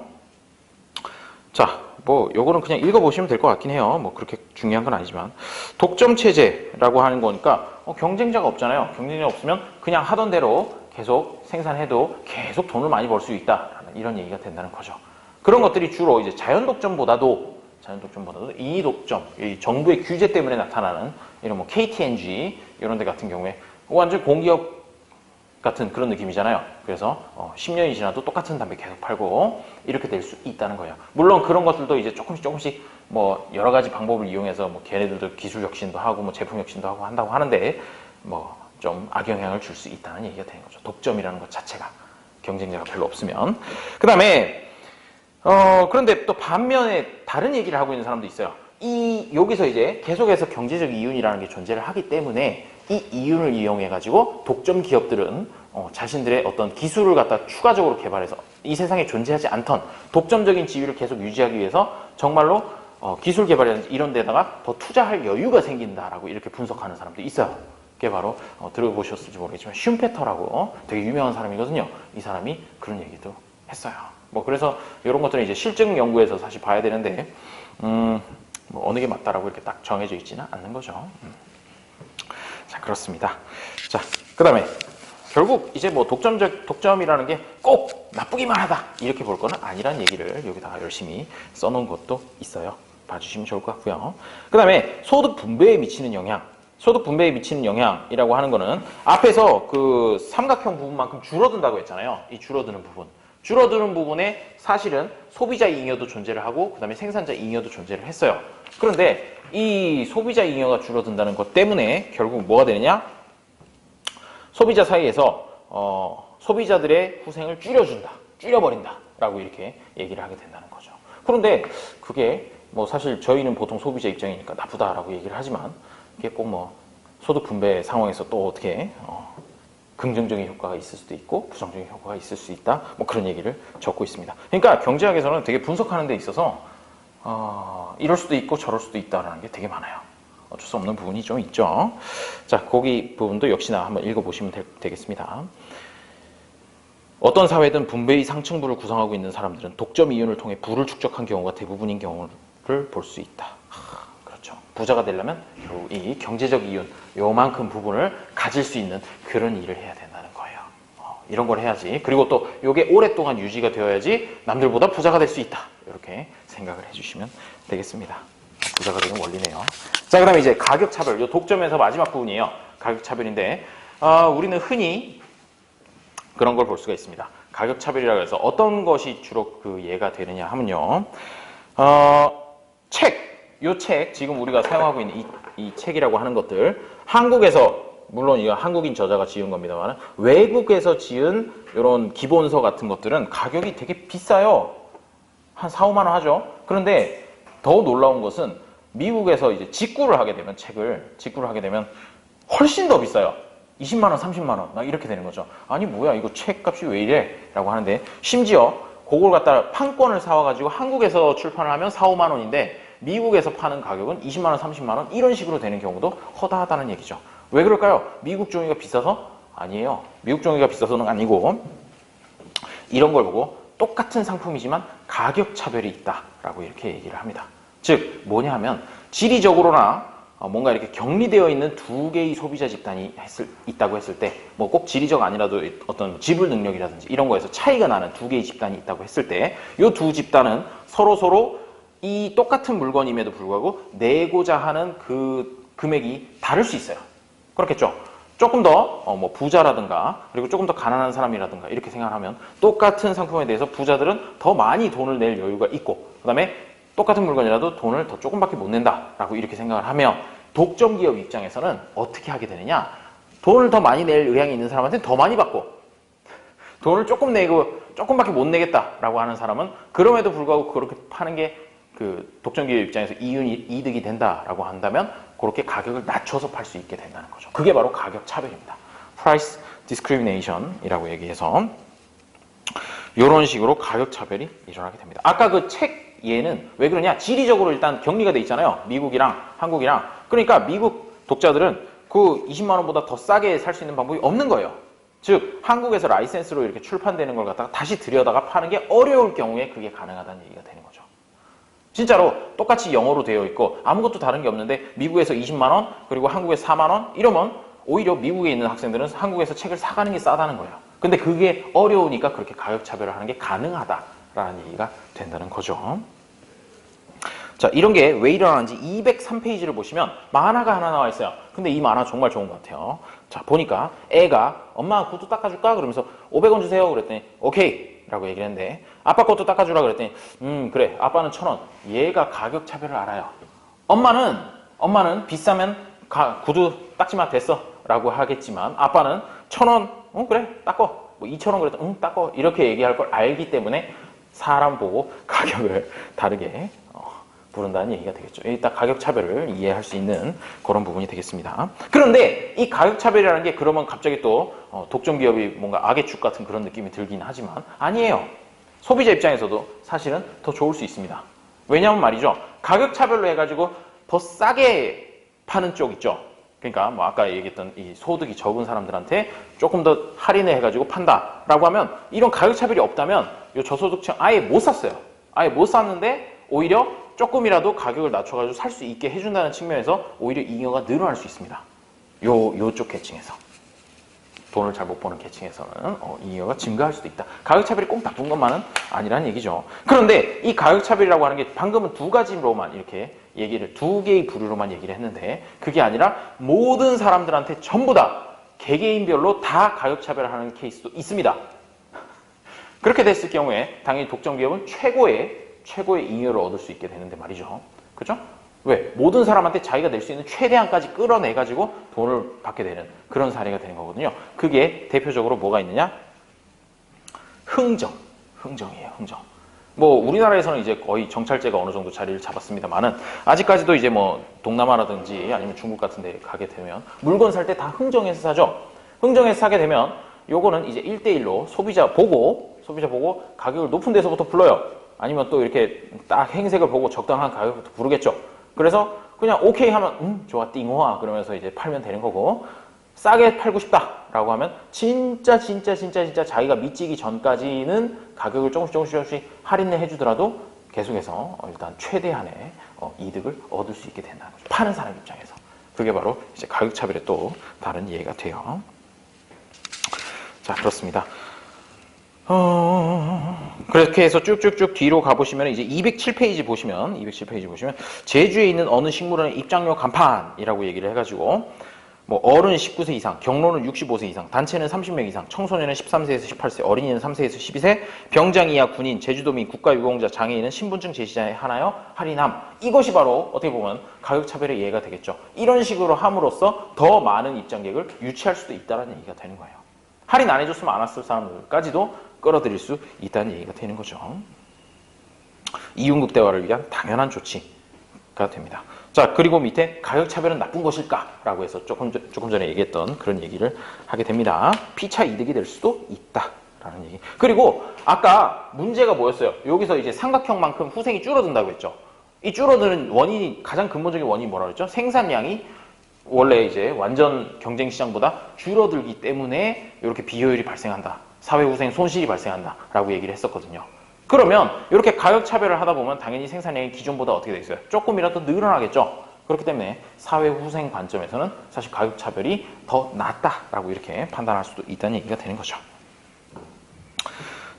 자, 뭐 요거는 그냥 읽어보시면 될 것 같긴 해요. 뭐 그렇게 중요한 건 아니지만 독점 체제라고 하는 거니까 경쟁자가 없잖아요. 경쟁자가 없으면 그냥 하던 대로 계속 생산해도 계속 돈을 많이 벌 수 있다라는 이런 얘기가 된다는 거죠. 그런 것들이 주로 이제 자연 독점보다도 인위 독점, 이 정부의 규제 때문에 나타나는 이런 뭐 KTNG 이런 데 같은 경우에 완전 공기업 같은 그런 느낌이잖아요. 그래서 10년이 지나도 똑같은 담배 계속 팔고 이렇게 될 수 있다는 거예요. 물론 그런 것들도 이제 조금씩 뭐 여러 가지 방법을 이용해서 뭐 걔네들도 기술 혁신도 하고 뭐 제품 혁신도 하고 한다고 하는데 뭐 좀 악영향을 줄 수 있다는 얘기가 되는 거죠. 독점이라는 것 자체가 경쟁자가 별로 없으면. 그 다음에 그런데 또 반면에 다른 얘기를 하고 있는 사람도 있어요. 여기서 이제 계속해서 경제적 이윤이라는 게 존재를 하기 때문에 이 이윤을 이용해 가지고 독점 기업들은 자신들의 어떤 기술을 갖다 추가적으로 개발해서 이 세상에 존재하지 않던 독점적인 지위를 계속 유지하기 위해서 정말로 기술 개발이라든지 이런 데다가 더 투자할 여유가 생긴다라고 이렇게 분석하는 사람도 있어요. 그게 바로 들어보셨을지 모르겠지만 슌페터라고 되게 유명한 사람이거든요. 이 사람이 그런 얘기도 했어요. 뭐 그래서 이런 것들은 이제 실증 연구에서 사실 봐야 되는데 뭐 어느 게 맞다라고 이렇게 딱 정해져 있지는 않는 거죠. 자, 그렇습니다. 자, 그 다음에 결국 이제 뭐 독점이라는 게 꼭 나쁘기만 하다 이렇게 볼 거는 아니란 얘기를 여기다가 열심히 써놓은 것도 있어요. 봐주시면 좋을 것 같고요. 그 다음에 소득 분배에 미치는 영향. 소득 분배에 미치는 영향이라고 하는 거는 앞에서 그 삼각형 부분만큼 줄어든다고 했잖아요. 이 줄어드는 부분. 줄어드는 부분에 사실은 소비자 잉여도 존재를 하고 그 다음에 생산자 잉여도 존재를 했어요. 그런데 이 소비자 잉여가 줄어든다는 것 때문에 결국 뭐가 되느냐? 소비자 사이에서 소비자들의 후생을 줄여버린다 라고 이렇게 얘기를 하게 된다는 거죠. 그런데 그게 뭐 사실 저희는 보통 소비자 입장이니까 나쁘다라고 얘기를 하지만 이게 꼭 뭐 소득 분배 상황에서 또 어떻게 긍정적인 효과가 있을 수도 있고 부정적인 효과가 있을 수 있다, 뭐 그런 얘기를 적고 있습니다. 그러니까 경제학에서는 되게 분석하는 데 있어서 이럴 수도 있고 저럴 수도 있다라는 게 되게 많아요. 어쩔 수 없는 부분이 좀 있죠. 자, 거기 부분도 역시나 한번 읽어보시면 되겠습니다. 어떤 사회든 분배의 상층부를 구성하고 있는 사람들은 독점 이윤을 통해 부를 축적한 경우가 대부분인 경우를 볼 수 있다. 그렇죠. 부자가 되려면 결국 이 경제적 이윤, 요만큼 부분을 가질 수 있는 그런 일을 해야 된다는 거예요. 이런 걸 해야지. 그리고 또 이게 오랫동안 유지가 되어야지 남들보다 부자가 될 수 있다. 이렇게 생각을 해주시면 되겠습니다. 부자가 되는 원리네요. 자, 그 다음에 이제 가격차별. 이 독점에서 마지막 부분이에요. 가격차별인데 우리는 흔히 그런 걸 볼 수가 있습니다. 가격차별이라고 해서 어떤 것이 주로 그 예가 되느냐 하면요. 요 책, 지금 우리가 사용하고 있는 이 책이라고 하는 것들, 한국에서, 물론 이거 한국인 저자가 지은 겁니다만, 외국에서 지은 이런 기본서 같은 것들은 가격이 되게 비싸요. 한 4, 5만 원 하죠. 그런데 더 놀라운 것은 미국에서 이제 직구를 하게 되면 직구를 하게 되면 훨씬 더 비싸요. 20만 원, 30만 원, 막 이렇게 되는 거죠. 아니 뭐야 이거 책값이 왜 이래? 라고 하는데 심지어 그걸 갖다가 판권을 사와가지고 한국에서 출판을 하면 4, 5만 원인데 미국에서 파는 가격은 20만 원, 30만 원 이런 식으로 되는 경우도 허다하다는 얘기죠. 왜 그럴까요? 미국 종이가 비싸서? 아니에요. 미국 종이가 비싸서는 아니고 이런 걸 보고 똑같은 상품이지만 가격 차별이 있다라고 이렇게 얘기를 합니다. 즉 뭐냐 하면 지리적으로나 뭔가 이렇게 격리되어 있는 두 개의 소비자 집단이 있다고 했을 때 뭐 꼭 지리적 아니라도 어떤 지불 능력이라든지 이런 거에서 차이가 나는 두 개의 집단이 있다고 했을 때 이 두 집단은 서로 이 똑같은 물건임에도 불구하고 내고자 하는 그 금액이 다를 수 있어요. 그렇겠죠? 조금 더 뭐 부자라든가 그리고 조금 더 가난한 사람이라든가 이렇게 생각하면 똑같은 상품에 대해서 부자들은 더 많이 돈을 낼 여유가 있고 그 다음에 똑같은 물건이라도 돈을 더 조금밖에 못 낸다라고 이렇게 생각을 하며 독점 기업 입장에서는 어떻게 하게 되느냐? 돈을 더 많이 낼 의향이 있는 사람한테는 더 많이 받고 돈을 조금 내고 조금밖에 못 내겠다라고 하는 사람은 그럼에도 불구하고 그렇게 파는 게 그 독점 기업 입장에서 이득이 된다라고 한다면 그렇게 가격을 낮춰서 팔 수 있게 된다는 거죠. 그게 바로 가격 차별입니다. Price discrimination이라고 얘기해서 이런 식으로 가격 차별이 일어나게 됩니다. 아까 그 책 얘는 왜 그러냐? 지리적으로 일단 격리가 돼 있잖아요. 미국이랑 한국이랑. 그러니까 미국 독자들은 그 20만 원보다 더 싸게 살 수 있는 방법이 없는 거예요. 즉 한국에서 라이센스로 이렇게 출판되는 걸 갖다가 다시 들여다가 파는 게 어려울 경우에 그게 가능하다는 얘기가 되는 거죠. 진짜로 똑같이 영어로 되어 있고 아무것도 다른 게 없는데 미국에서 20만 원 그리고 한국에서 4만 원 이러면 오히려 미국에 있는 학생들은 한국에서 책을 사가는 게 싸다는 거예요. 근데 그게 어려우니까 그렇게 가격 차별을 하는 게 가능하다라는 얘기가 된다는 거죠. 자, 이런 게 왜 일어나는지 203페이지를 보시면 만화가 하나 나와 있어요. 근데 이 만화 정말 좋은 것 같아요. 자, 보니까 애가 엄마 구두 닦아줄까? 그러면서 500원 주세요. 그랬더니 오케이 라고 얘기를 했는데 아빠 것도 닦아주라 그랬더니 그래 아빠는 1,000원. 얘가 가격 차별을 알아요. 엄마는 비싸면 구두 닦지 마 됐어 라고 하겠지만 아빠는 1,000원 그래 닦어 뭐 2,000원 그랬더니 닦어 이렇게 얘기할 걸 알기 때문에 사람 보고 가격을 다르게 부른다는 얘기가 되겠죠. 일단 가격 차별을 이해할 수 있는 그런 부분이 되겠습니다. 그런데 이 가격 차별이라는 게 그러면 갑자기 또 독점 기업이 뭔가 악의 축 같은 그런 느낌이 들긴 하지만 아니에요. 소비자 입장에서도 사실은 더 좋을 수 있습니다. 왜냐하면 말이죠. 가격 차별로 해가지고 더 싸게 파는 쪽 있죠. 그러니까 뭐 아까 얘기했던 이 소득이 적은 사람들한테 조금 더 할인을 해가지고 판다라고 하면 이런 가격 차별이 없다면 이 저소득층 아예 못 샀어요. 아예 못 샀는데 오히려 조금이라도 가격을 낮춰가지고 살 수 있게 해준다는 측면에서 오히려 잉여가 늘어날 수 있습니다. 요쪽 계층에서. 돈을 잘 못 버는 계층에서는 잉여가 증가할 수도 있다. 가격차별이 꼭 나쁜 것만은 아니라는 얘기죠. 그런데 이 가격차별이라고 하는 게 방금은 두 가지로만 이렇게 두 개의 부류로만 얘기를 했는데 그게 아니라 모든 사람들한테 전부 다 개개인별로 다 가격차별을 하는 케이스도 있습니다. 그렇게 됐을 경우에 당연히 독점 기업은 최고의 잉여를 얻을 수 있게 되는데 말이죠. 그죠? 왜? 모든 사람한테 자기가 낼 수 있는 최대한까지 끌어내가지고 돈을 받게 되는 그런 사례가 되는 거거든요. 그게 대표적으로 뭐가 있느냐? 흥정이에요. 뭐 우리나라에서는 이제 거의 정찰제가 어느 정도 자리를 잡았습니다만은 아직까지도 이제 뭐 동남아라든지 아니면 중국 같은 데 가게 되면 물건 살 때 다 흥정해서 사죠. 흥정해서 사게 되면 요거는 이제 1대1로 소비자 보고 가격을 높은 데서부터 불러요. 아니면 또 이렇게 딱 행색을 보고 적당한 가격부터 부르겠죠. 그래서 그냥 오케이 하면 좋아 띵호아 그러면서 이제 팔면 되는 거고, 싸게 팔고 싶다라고 하면 진짜 자기가 미치기 전까지는 가격을 조금씩 할인을 해주더라도 계속해서 일단 최대한의 이득을 얻을 수 있게 된다는 거죠. 파는 사람 입장에서. 그게 바로 이제 가격 차별의 또 다른 예가 돼요. 자, 그렇습니다. 그렇게 해서 쭉쭉쭉 뒤로 가보시면 이제 207페이지 보시면 제주에 있는 어느 식물원의 입장료 간판이라고 얘기를 해가지고 뭐 어른 19세 이상, 경로는 65세 이상, 단체는 30명 이상, 청소년은 13세에서 18세, 어린이는 3세에서 12세, 병장 이하 군인, 제주도민, 국가유공자, 장애인은 신분증 제시자에 하나여 할인함. 이것이 바로 어떻게 보면 가격차별의 예가 되겠죠. 이런 식으로 함으로써 더 많은 입장객을 유치할 수도 있다는 얘기가 되는 거예요. 할인 안 해줬으면 안 왔을 사람들까지도 끌어들일 수 있다는 얘기가 되는 거죠. 이윤국 대화를 위한 당연한 조치가 됩니다. 자, 그리고 밑에 가격차별은 나쁜 것일까? 라고 해서 조금 전에 얘기했던 그런 얘기를 하게 됩니다. 피차 이득이 될 수도 있다라는 얘기. 그리고 아까 문제가 뭐였어요? 여기서 이제 삼각형만큼 후생이 줄어든다고 했죠. 이 줄어드는 원인이, 가장 근본적인 원인이 뭐라고 했죠? 생산량이 원래 이제 완전 경쟁 시장보다 줄어들기 때문에 이렇게 비효율이 발생한다. 사회후생 손실이 발생한다. 라고 얘기를 했었거든요. 그러면 이렇게 가격 차별을 하다 보면 당연히 생산량이 기존보다 어떻게 돼 있어요? 조금이라도 늘어나겠죠. 그렇기 때문에 사회후생 관점에서는 사실 가격 차별이 더 낫다라고 이렇게 판단할 수도 있다는 얘기가 되는 거죠.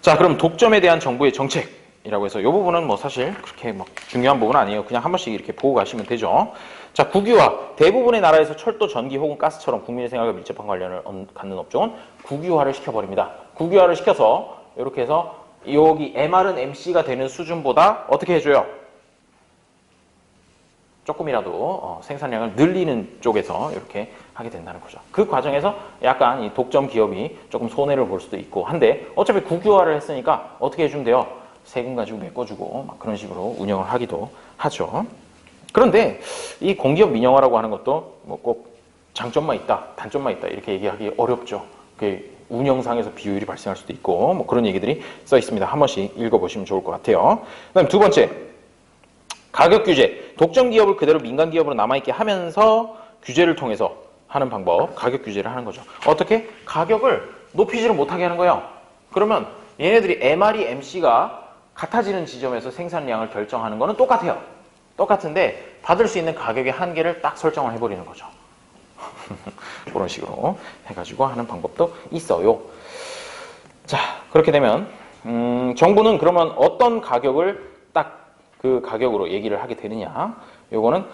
자, 그럼 독점에 대한 정부의 정책이라고 해서 이 부분은 뭐 사실 그렇게 막 중요한 부분은 아니에요. 그냥 한 번씩 이렇게 보고 가시면 되죠. 자, 국유화. 대부분의 나라에서 철도, 전기 혹은 가스처럼 국민의 생활과 밀접한 관련을 갖는 업종은 국유화를 시켜버립니다. 국유화를 시켜서 이렇게 해서 여기 MR은 MC가 되는 수준보다 어떻게 해줘요? 조금이라도 생산량을 늘리는 쪽에서 이렇게 하게 된다는 거죠. 그 과정에서 약간 이 독점 기업이 조금 손해를 볼 수도 있고 한데 어차피 국유화를 했으니까 어떻게 해주면 돼요? 세금 가지고 메꿔주고 막 그런 식으로 운영을 하기도 하죠. 그런데 이 공기업 민영화라고 하는 것도 뭐 꼭 장점만 있다, 단점만 있다 이렇게 얘기하기 어렵죠. 운영상에서 비효율이 발생할 수도 있고 뭐 그런 얘기들이 써 있습니다. 한 번씩 읽어보시면 좋을 것 같아요. 그다음 두 번째, 가격 규제. 독점 기업을 그대로 민간 기업으로 남아있게 하면서 규제를 통해서 하는 방법, 가격 규제를 하는 거죠. 어떻게? 가격을 높이지를 못하게 하는 거예요. 그러면 얘네들이 MR이 MC가 같아지는 지점에서 생산량을 결정하는 거는 똑같아요. 똑같은데 받을 수 있는 가격의 한계를 딱 설정을 해버리는 거죠. 그런 식으로 해가지고 하는 방법도 있어요. 자, 그렇게 되면 정부는 그러면 어떤 가격을 딱 그 가격으로 얘기를 하게 되느냐. 요거는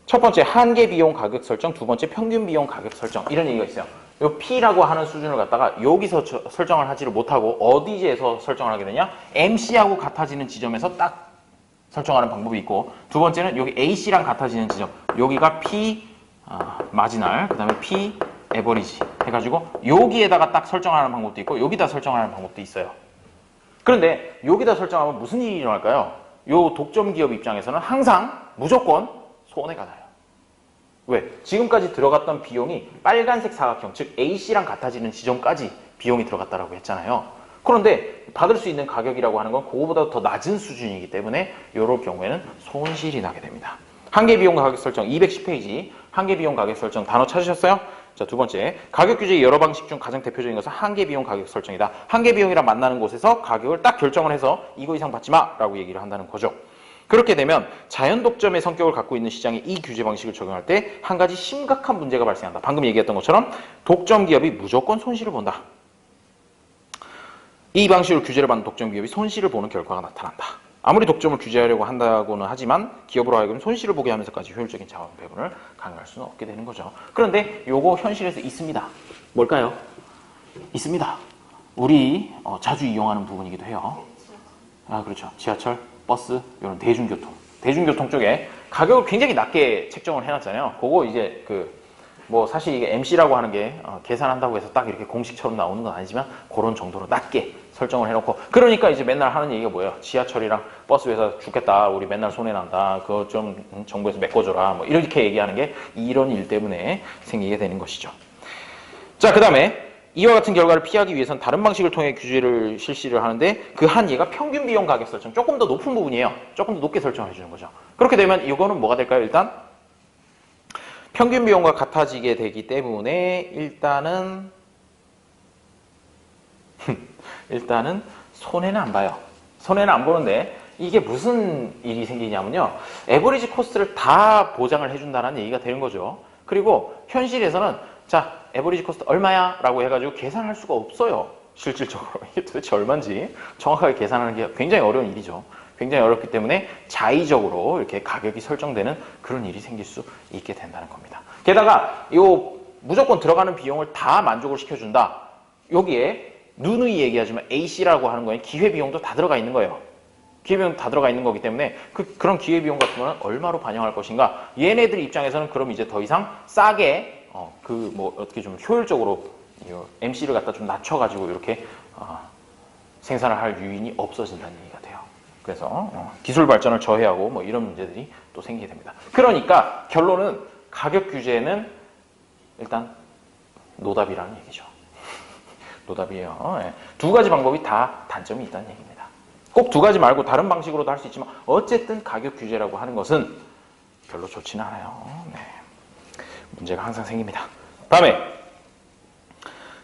첫 번째 한계 비용 가격 설정, 두 번째 평균 비용 가격 설정 이런 얘기가 있어요. 요 P라고 하는 수준을 갖다가 여기서 설정을 하지를 못하고 어디에서 설정을 하게 되냐? MC하고 같아지는 지점에서 딱 설정하는 방법이 있고, 두 번째는 여기 AC랑 같아지는 지점, 여기가 P 마지널, 그 다음에 P 에버리지 해가지고 여기에다가 딱 설정하는 방법도 있고 여기다 설정하는 방법도 있어요. 그런데 여기다 설정하면 무슨 일이 일어날까요? 요 독점 기업 입장에서는 항상 무조건 손해가 나요. 왜? 지금까지 들어갔던 비용이 빨간색 사각형, 즉 AC랑 같아지는 지점까지 비용이 들어갔다라고 했잖아요. 그런데 받을 수 있는 가격이라고 하는 건 그거보다 더 낮은 수준이기 때문에 이럴 경우에는 손실이 나게 됩니다. 한계 비용 가격 설정 210페이지 한계 비용 가격 설정 단어 찾으셨어요? 자, 두 번째, 가격 규제의 여러 방식 중 가장 대표적인 것은 한계 비용 가격 설정이다. 한계 비용이랑 만나는 곳에서 가격을 딱 결정을 해서 이거 이상 받지 마라고 얘기를 한다는 거죠. 그렇게 되면 자연 독점의 성격을 갖고 있는 시장에 이 규제 방식을 적용할 때 한 가지 심각한 문제가 발생한다. 방금 얘기했던 것처럼 독점 기업이 무조건 손실을 본다. 이 방식으로 규제를 받는 독점 기업이 손실을 보는 결과가 나타난다. 아무리 독점을 규제하려고 한다고는 하지만 기업으로 하여금 손실을 보게 하면서까지 효율적인 자원 배분을 강요할 수는 없게 되는 거죠. 그런데 요거 현실에서 있습니다. 뭘까요? 있습니다. 우리 자주 이용하는 부분이기도 해요. 아, 그렇죠. 지하철, 버스, 이런 대중교통 쪽에 가격을 굉장히 낮게 책정을 해놨잖아요. 그거 이제 뭐 사실 이게 MC라고 하는 게 계산한다고 해서 딱 이렇게 공식처럼 나오는 건 아니지만 그런 정도로 낮게 설정을 해놓고, 그러니까 이제 맨날 하는 얘기가 뭐예요? 지하철이랑 버스 회사 죽겠다, 우리 맨날 손해난다, 그거 좀 정부에서 메꿔줘라, 뭐 이렇게 얘기하는 게 이런 일 때문에 생기게 되는 것이죠. 자, 그 다음에 이와 같은 결과를 피하기 위해서는 다른 방식을 통해 규제를 실시를 하는데, 그 한계가 평균 비용 가격 설정, 조금 더 높은 부분이에요. 조금 더 높게 설정을 해주는 거죠. 그렇게 되면 이거는 뭐가 될까요? 일단 평균 비용과 같아지게 되기 때문에 일단은 손해는 안 봐요. 손해는 안 보는데, 이게 무슨 일이 생기냐면요, 에버리지 코스트를 다 보장을 해준다는 얘기가 되는 거죠. 그리고 현실에서는 자, 에버리지 코스트 얼마야? 라고 해가지고 계산할 수가 없어요. 실질적으로 이게 도대체 얼마인지 정확하게 계산하는 게 굉장히 어려운 일이죠. 굉장히 어렵기 때문에 자의적으로 이렇게 가격이 설정되는 그런 일이 생길 수 있게 된다는 겁니다. 게다가 이 무조건 들어가는 비용을 다 만족을 시켜준다, 여기에 누누이 얘기하지만 AC라고 하는 거에 기회비용도 다 들어가 있는 거예요. 기회비용 다 들어가 있는 거기 때문에 그런 기회비용 같은 거는 얼마로 반영할 것인가, 얘네들 입장에서는 그럼 이제 더 이상 싸게 뭐 어떻게 좀 효율적으로 MC를 갖다 좀 낮춰가지고 이렇게 생산을 할 유인이 없어진다는 얘기가 돼요. 그래서 기술 발전을 저해하고 뭐 이런 문제들이 또 생기게 됩니다. 그러니까 결론은 가격 규제는 일단 노답이라는 얘기죠. 노답이에요. 예. 두 가지 방법이 다 단점이 있다는 얘기입니다. 꼭 두 가지 말고 다른 방식으로도 할 수 있지만 어쨌든 가격 규제라고 하는 것은 별로 좋지는 않아요. 네. 문제가 항상 생깁니다. 다음에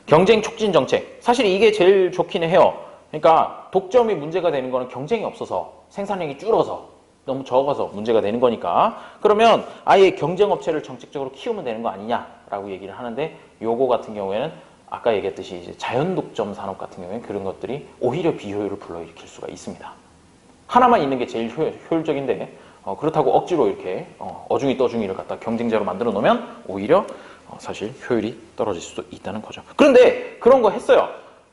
경쟁 촉진 정책. 사실 이게 제일 좋기는 해요. 그러니까 독점이 문제가 되는 거는 경쟁이 없어서, 생산량이 줄어서, 너무 적어서 문제가 되는 거니까, 그러면 아예 경쟁 업체를 정책적으로 키우면 되는 거 아니냐라고 얘기를 하는데, 요거 같은 경우에는 아까 얘기했듯이 이제 자연 독점 산업 같은 경우에는 그런 것들이 오히려 비효율을 불러일으킬 수가 있습니다. 하나만 있는 게 제일 효율적인데 그렇다고 억지로 이렇게 어중이 떠중이를 갖다 경쟁자로 만들어 놓으면 오히려 사실 효율이 떨어질 수도 있다는 거죠. 그런데 그런 거 했어요.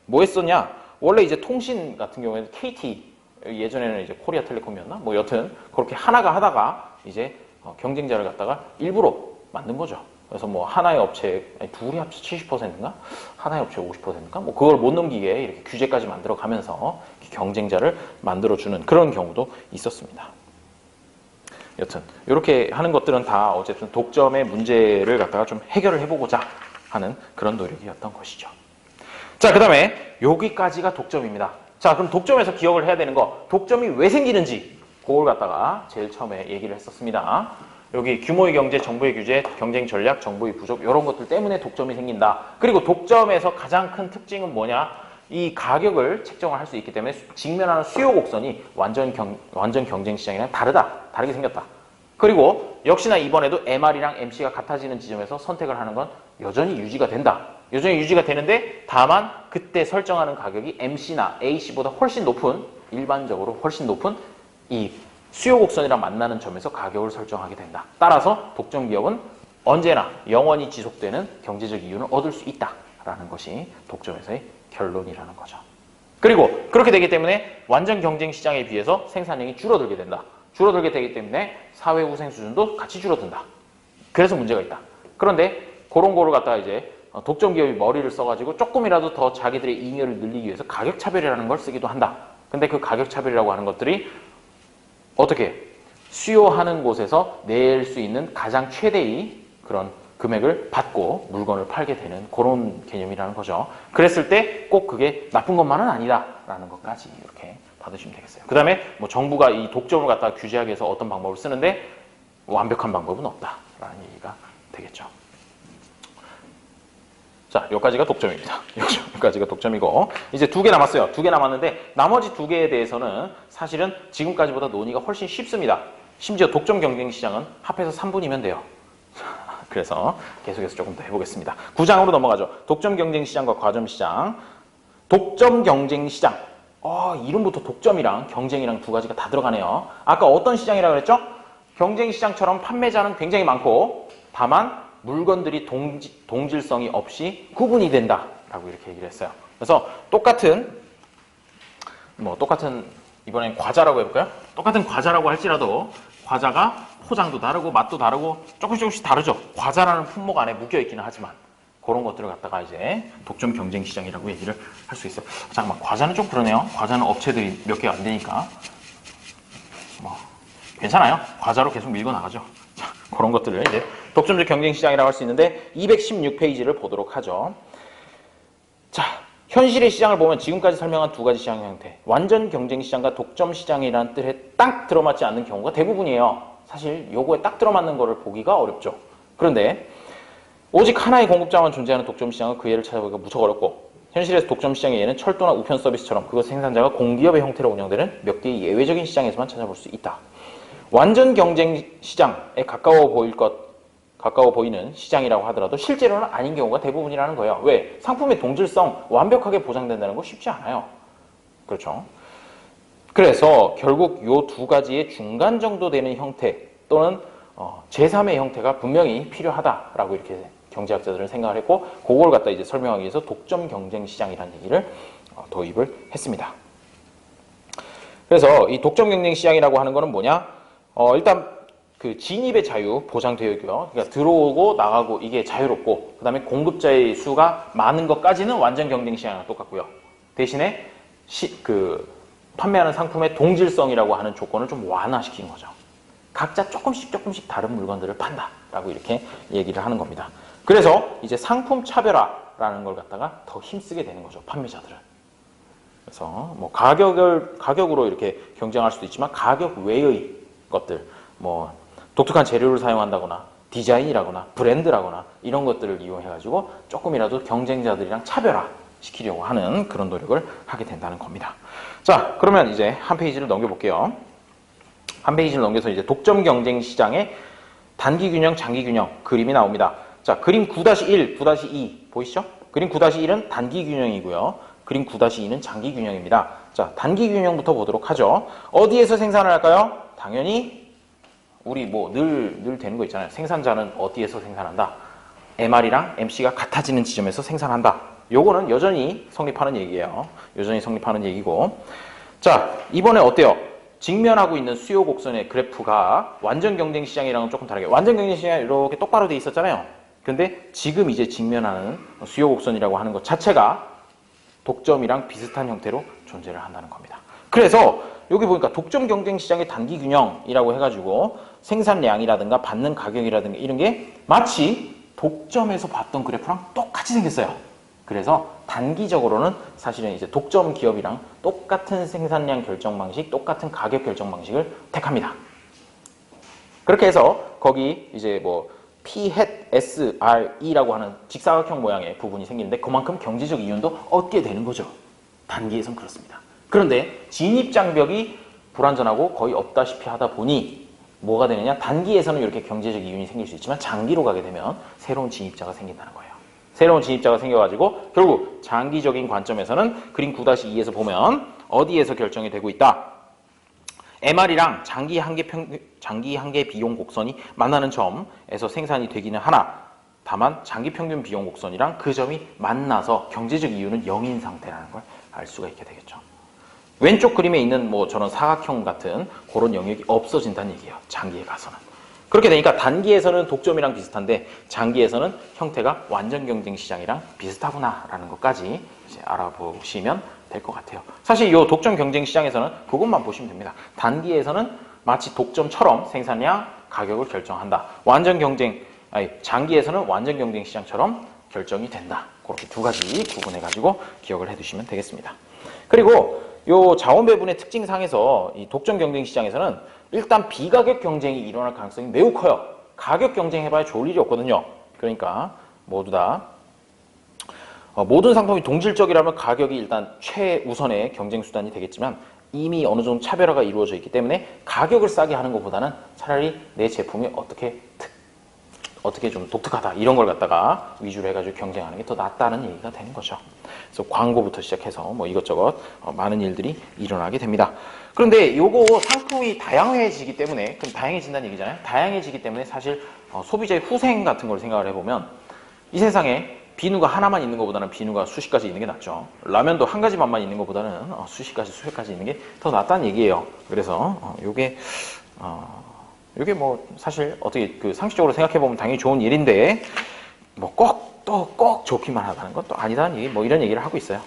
뭐 했었냐? 원래 이제 통신 같은 경우에는 KT, 예전에는 이제 코리아텔레콤이었나? 뭐 여튼 그렇게 하나가 하다가 이제 경쟁자를 갖다가 일부러 만든 거죠. 그래서 뭐 하나의 업체, 아니 둘이 합쳐 70%인가? 하나의 업체 50%인가? 뭐 그걸 못 넘기게 이렇게 규제까지 만들어 가면서 경쟁자를 만들어주는 그런 경우도 있었습니다. 여튼 이렇게 하는 것들은 다 어쨌든 독점의 문제를 갖다가 좀 해결을 해보고자 하는 그런 노력이었던 것이죠. 자, 그 다음에 여기까지가 독점입니다. 자, 그럼 독점에서 기억을 해야 되는 거, 독점이 왜 생기는지 그걸 갖다가 제일 처음에 얘기를 했었습니다. 여기 규모의 경제, 정부의 규제, 경쟁 전략, 정부의 부족, 이런 것들 때문에 독점이 생긴다. 그리고 독점에서 가장 큰 특징은 뭐냐? 이 가격을 책정을 할 수 있기 때문에 직면하는 수요 곡선이 완전 경쟁 시장이랑 다르게 생겼다. 그리고 역시나 이번에도 MR이랑 MC가 같아지는 지점에서 선택을 하는 건 여전히 유지가 된다. 여전히 유지가 되는데, 다만 그때 설정하는 가격이 MC나 AC보다 훨씬 높은, 일반적으로 훨씬 높은 이 수요 곡선이랑 만나는 점에서 가격을 설정하게 된다. 따라서 독점 기업은 언제나 영원히 지속되는 경제적 이윤을 얻을 수 있다라는 것이 독점에서의 결론이라는 거죠. 그리고 그렇게 되기 때문에 완전 경쟁 시장에 비해서 생산량이 줄어들게 된다. 줄어들게 되기 때문에 사회 후생 수준도 같이 줄어든다. 그래서 문제가 있다. 그런데 그런 거를 갖다가 이제 독점 기업이 머리를 써가지고 조금이라도 더 자기들의 잉여를 늘리기 위해서 가격 차별이라는 걸 쓰기도 한다. 근데 그 가격 차별이라고 하는 것들이 어떻게 수요하는 곳에서 낼 수 있는 가장 최대의 그런 금액을 받고 물건을 팔게 되는 그런 개념이라는 거죠. 그랬을 때 꼭 그게 나쁜 것만은 아니다라는 것까지 이렇게 받으시면 되겠어요. 그 다음에 뭐 정부가 이 독점을 갖다가 규제하기 위해서 어떤 방법을 쓰는데 완벽한 방법은 없다라는 얘기가 되겠죠. 자, 여기까지가 독점입니다. 여기까지가 독점이고, 이제 2개 남았어요. 2개 남았는데 나머지 2개에 대해서는 사실은 지금까지보다 논의가 훨씬 쉽습니다. 심지어 독점 경쟁 시장은 합해서 3분이면 돼요. 그래서 계속해서 조금 더 해보겠습니다. 9장으로 넘어가죠. 독점 경쟁 시장과 과점 시장. 독점 경쟁 시장. 이름부터 독점이랑 경쟁이랑 두 가지가 다 들어가네요. 아까 어떤 시장이라고 그랬죠? 경쟁 시장처럼 판매자는 굉장히 많고, 다만 물건들이 동질성이 없이 구분이 된다라고 이렇게 얘기를 했어요. 그래서 똑같은 이번엔 과자라고 해볼까요? 똑같은 과자라고 할지라도 과자가 포장도 다르고 맛도 다르고 조금씩 다르죠. 과자라는 품목 안에 묶여 있기는 하지만 그런 것들을 갖다가 이제 독점 경쟁 시장이라고 얘기를 할 수 있어요. 잠깐만, 과자는 좀 그러네요. 과자는 업체들이 몇 개 안 되니까 괜찮아요. 과자로 계속 밀고 나가죠. 자, 그런 것들을 이제 독점적 경쟁 시장이라고 할 수 있는데 216페이지를 보도록 하죠. 자, 현실의 시장을 보면 지금까지 설명한 두 가지 시장 형태, 완전 경쟁 시장과 독점 시장이라는 뜻에 딱 들어맞지 않는 경우가 대부분이에요. 사실 요거에 딱 들어맞는 거를 보기가 어렵죠. 그런데 오직 하나의 공급자만 존재하는 독점 시장은 그 예를 찾아보기가 무척 어렵고, 현실에서 독점 시장의 예는 철도나 우편 서비스처럼 그것 생산자가 공기업의 형태로 운영되는 몇 개의 예외적인 시장에서만 찾아볼 수 있다. 완전 경쟁 시장에 가까워 보이는 시장이라고 하더라도 실제로는 아닌 경우가 대부분이라는 거예요. 왜? 상품의 동질성 완벽하게 보장된다는 거 쉽지 않아요. 그렇죠? 그래서 결국 이 두 가지의 중간 정도 되는 형태 또는 제3의 형태가 분명히 필요하다라고 이렇게 경제학자들은 생각을 했고, 그걸 갖다 이제 설명하기 위해서 독점 경쟁 시장이라는 얘기를 도입을 했습니다. 그래서 이 독점 경쟁 시장이라고 하는 거는 뭐냐? 일단 그 진입의 자유 보장되어 있고요. 그러니까 들어오고 나가고 이게 자유롭고, 그 다음에 공급자의 수가 많은 것까지는 완전 경쟁 시장이랑 똑같고요. 대신에 판매하는 상품의 동질성이라고 하는 조건을 좀 완화시킨 거죠. 각자 조금씩 다른 물건들을 판다라고 이렇게 얘기를 하는 겁니다. 그래서 이제 상품 차별화라는 걸 갖다가 더 힘쓰게 되는 거죠, 판매자들은. 그래서 뭐 가격으로 이렇게 경쟁할 수도 있지만 가격 외의 것들, 뭐 독특한 재료를 사용한다거나 디자인이라거나 브랜드라거나 이런 것들을 이용해가지고 조금이라도 경쟁자들이랑 차별화시키려고 하는 그런 노력을 하게 된다는 겁니다. 자, 그러면 이제 한 페이지를 넘겨볼게요. 한 페이지를 넘겨서 이제 독점 경쟁 시장의 단기 균형, 장기 균형 그림이 나옵니다. 자, 그림 9-1, 9-2 보이시죠? 그림 9-1은 단기 균형이고요. 그림 9-2는 장기 균형입니다. 자, 단기 균형부터 보도록 하죠. 어디에서 생산을 할까요? 당연히 우리 뭐 늘 되는 거 있잖아요. 생산자는 어디에서 생산한다? MR이랑 MC가 같아지는 지점에서 생산한다. 요거는 여전히 성립하는 얘기예요. 여전히 성립하는 얘기고. 자, 이번에 어때요? 직면하고 있는 수요 곡선의 그래프가 완전 경쟁 시장이랑은 조금 다르게, 완전 경쟁 시장이 이렇게 똑바로 돼 있었잖아요. 근데 지금 이제 직면하는 수요 곡선이라고 하는 것 자체가 독점이랑 비슷한 형태로 존재를 한다는 겁니다. 그래서 여기 보니까 독점 경쟁 시장의 단기 균형이라고 해가지고 생산량이라든가 받는 가격이라든가 이런 게 마치 독점에서 봤던 그래프랑 똑같이 생겼어요. 그래서 단기적으로는 사실은 이제 독점 기업이랑 똑같은 생산량 결정 방식, 똑같은 가격 결정 방식을 택합니다. 그렇게 해서 거기 이제 뭐 P hat SRE라고 하는 직사각형 모양의 부분이 생기는데 그만큼 경제적 이윤도 얻게 되는 거죠. 단기에선 그렇습니다. 그런데 진입장벽이 불완전하고 거의 없다시피 하다 보니 뭐가 되느냐? 단기에서는 이렇게 경제적 이윤이 생길 수 있지만 장기로 가게 되면 새로운 진입자가 생긴다는 거예요. 새로운 진입자가 생겨가지고 결국 장기적인 관점에서는 그림 9-2에서 보면 어디에서 결정이 되고 있다? MR이랑 장기 한계 비용 곡선이 만나는 점에서 생산이 되기는 하나, 다만 장기 평균 비용 곡선이랑 그 점이 만나서 경제적 이유는 0인 상태라는 걸 알 수가 있게 되겠죠. 왼쪽 그림에 있는 뭐 저런 사각형 같은 그런 영역이 없어진다는 얘기예요. 장기에 가서는. 그렇게 되니까 단기에서는 독점이랑 비슷한데 장기에서는 형태가 완전 경쟁 시장이랑 비슷하구나라는 것까지 이제 알아보시면 될 것 같아요. 사실 이 독점 경쟁 시장에서는 그것만 보시면 됩니다. 단기에서는 마치 독점처럼 생산량, 가격을 결정한다. 장기에서는 완전 경쟁 시장처럼 결정이 된다. 그렇게 두 가지 구분해가지고 기억을 해두시면 되겠습니다. 그리고 이 자원 배분의 특징상에서 이 독점 경쟁 시장에서는 일단 비가격 경쟁이 일어날 가능성이 매우 커요. 가격 경쟁해봐야 좋을 일이 없거든요. 그러니까 모두 다 모든 상품이 동질적이라면 가격이 일단 최우선의 경쟁 수단이 되겠지만 이미 어느 정도 차별화가 이루어져 있기 때문에 가격을 싸게 하는 것보다는 차라리 내 제품이 어떻게 좀 독특하다 이런 걸 갖다가 위주로 해가지고 경쟁하는 게 더 낫다는 얘기가 되는 거죠. 그래서 광고부터 시작해서 뭐 이것저것 많은 일들이 일어나게 됩니다. 그런데 요거 상품이 다양해지기 때문에, 그럼 다양해진다는 얘기잖아요. 다양해지기 때문에 사실 소비자의 후생 같은 걸 생각을 해보면 이 세상에 비누가 하나만 있는 것보다는 비누가 수십 가지 있는 게 낫죠. 라면도 한 가지 맛만 있는 것보다는 수십 가지, 수백 가지 있는 게 더 낫다는 얘기예요. 그래서 요게 뭐 사실 어떻게 그 상식적으로 생각해 보면 당연히 좋은 일인데 뭐 꼭 좋기만 하다는 건 또 아니다는 얘기, 뭐 이런 얘기를 하고 있어요.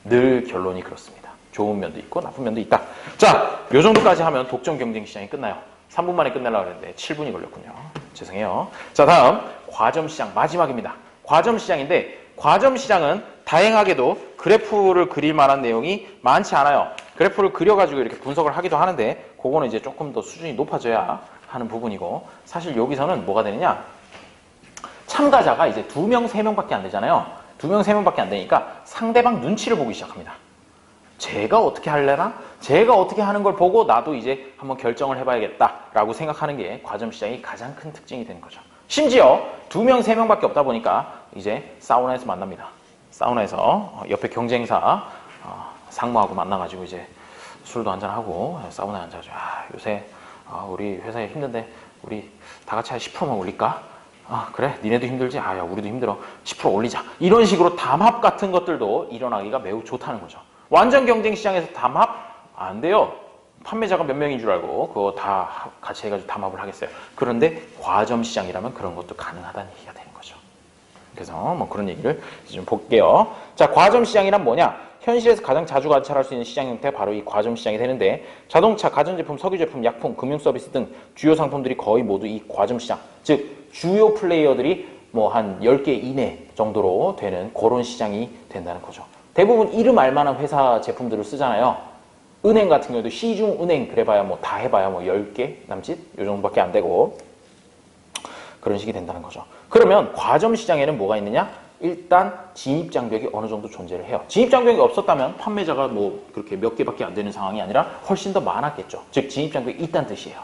늘 결론이 그렇습니다. 좋은 면도 있고 나쁜 면도 있다. 자, 요 정도까지 하면 독점 경쟁 시장이 끝나요. 3분 만에 끝내려고 했는데 7분이 걸렸군요. 죄송해요. 자, 다음 과점 시장 마지막입니다. 과점 시장인데 과점 시장은 다행하게도 그래프를 그릴 만한 내용이 많지 않아요. 그래프를 그려가지고 이렇게 분석을 하기도 하는데 그거는 이제 조금 더 수준이 높아져야 하는 부분이고, 사실 여기서는 뭐가 되느냐, 참가자가 이제 2명, 3명밖에 안 되잖아요. 2명, 3명밖에 안 되니까 상대방 눈치를 보기 시작합니다. 제가 어떻게 할래나? 제가 어떻게 하는 걸 보고 나도 이제 한번 결정을 해봐야겠다라고 생각하는 게 과점 시장의 가장 큰 특징이 되는 거죠. 심지어 2명, 3명밖에 없다 보니까 이제 사우나에서 만납니다. 사우나에서 옆에 경쟁사 상무하고 만나가지고 이제 술도 한잔하고 사우나에 앉아가지고 요새 우리 회사에 힘든데 우리 다 같이 한 10%만 올릴까? 그래, 니네도 힘들지? 야, 우리도 힘들어. 10% 올리자. 이런 식으로 담합 같은 것들도 일어나기가 매우 좋다는 거죠. 완전 경쟁 시장에서 담합 안 돼요. 판매자가 몇 명인 줄 알고 그거 다 같이 해가지고 담합을 하겠어요. 그런데 과점 시장이라면 그런 것도 가능하다는 얘기가 되는 거죠. 그래서 뭐 그런 얘기를 좀 볼게요. 자, 과점 시장이란 뭐냐? 현실에서 가장 자주 관찰할 수 있는 시장 형태가 바로 이 과점 시장이 되는데, 자동차, 가전제품, 석유제품, 약품, 금융서비스 등 주요 상품들이 거의 모두 이 과점 시장, 즉 주요 플레이어들이 뭐 한 10개 이내 정도로 되는 그런 시장이 된다는 거죠. 대부분 이름 알만한 회사 제품들을 쓰잖아요. 은행 같은 경우도 시중은행 그래봐야 뭐 다 해봐야 뭐 10개 남짓 요 정도밖에 안 되고 그런 식이 된다는 거죠. 그러면 과점 시장에는 뭐가 있느냐? 일단 진입장벽이 어느 정도 존재를 해요. 진입장벽이 없었다면 판매자가 뭐 그렇게 몇 개밖에 안 되는 상황이 아니라 훨씬 더 많았겠죠. 즉 진입장벽이 있다는 뜻이에요.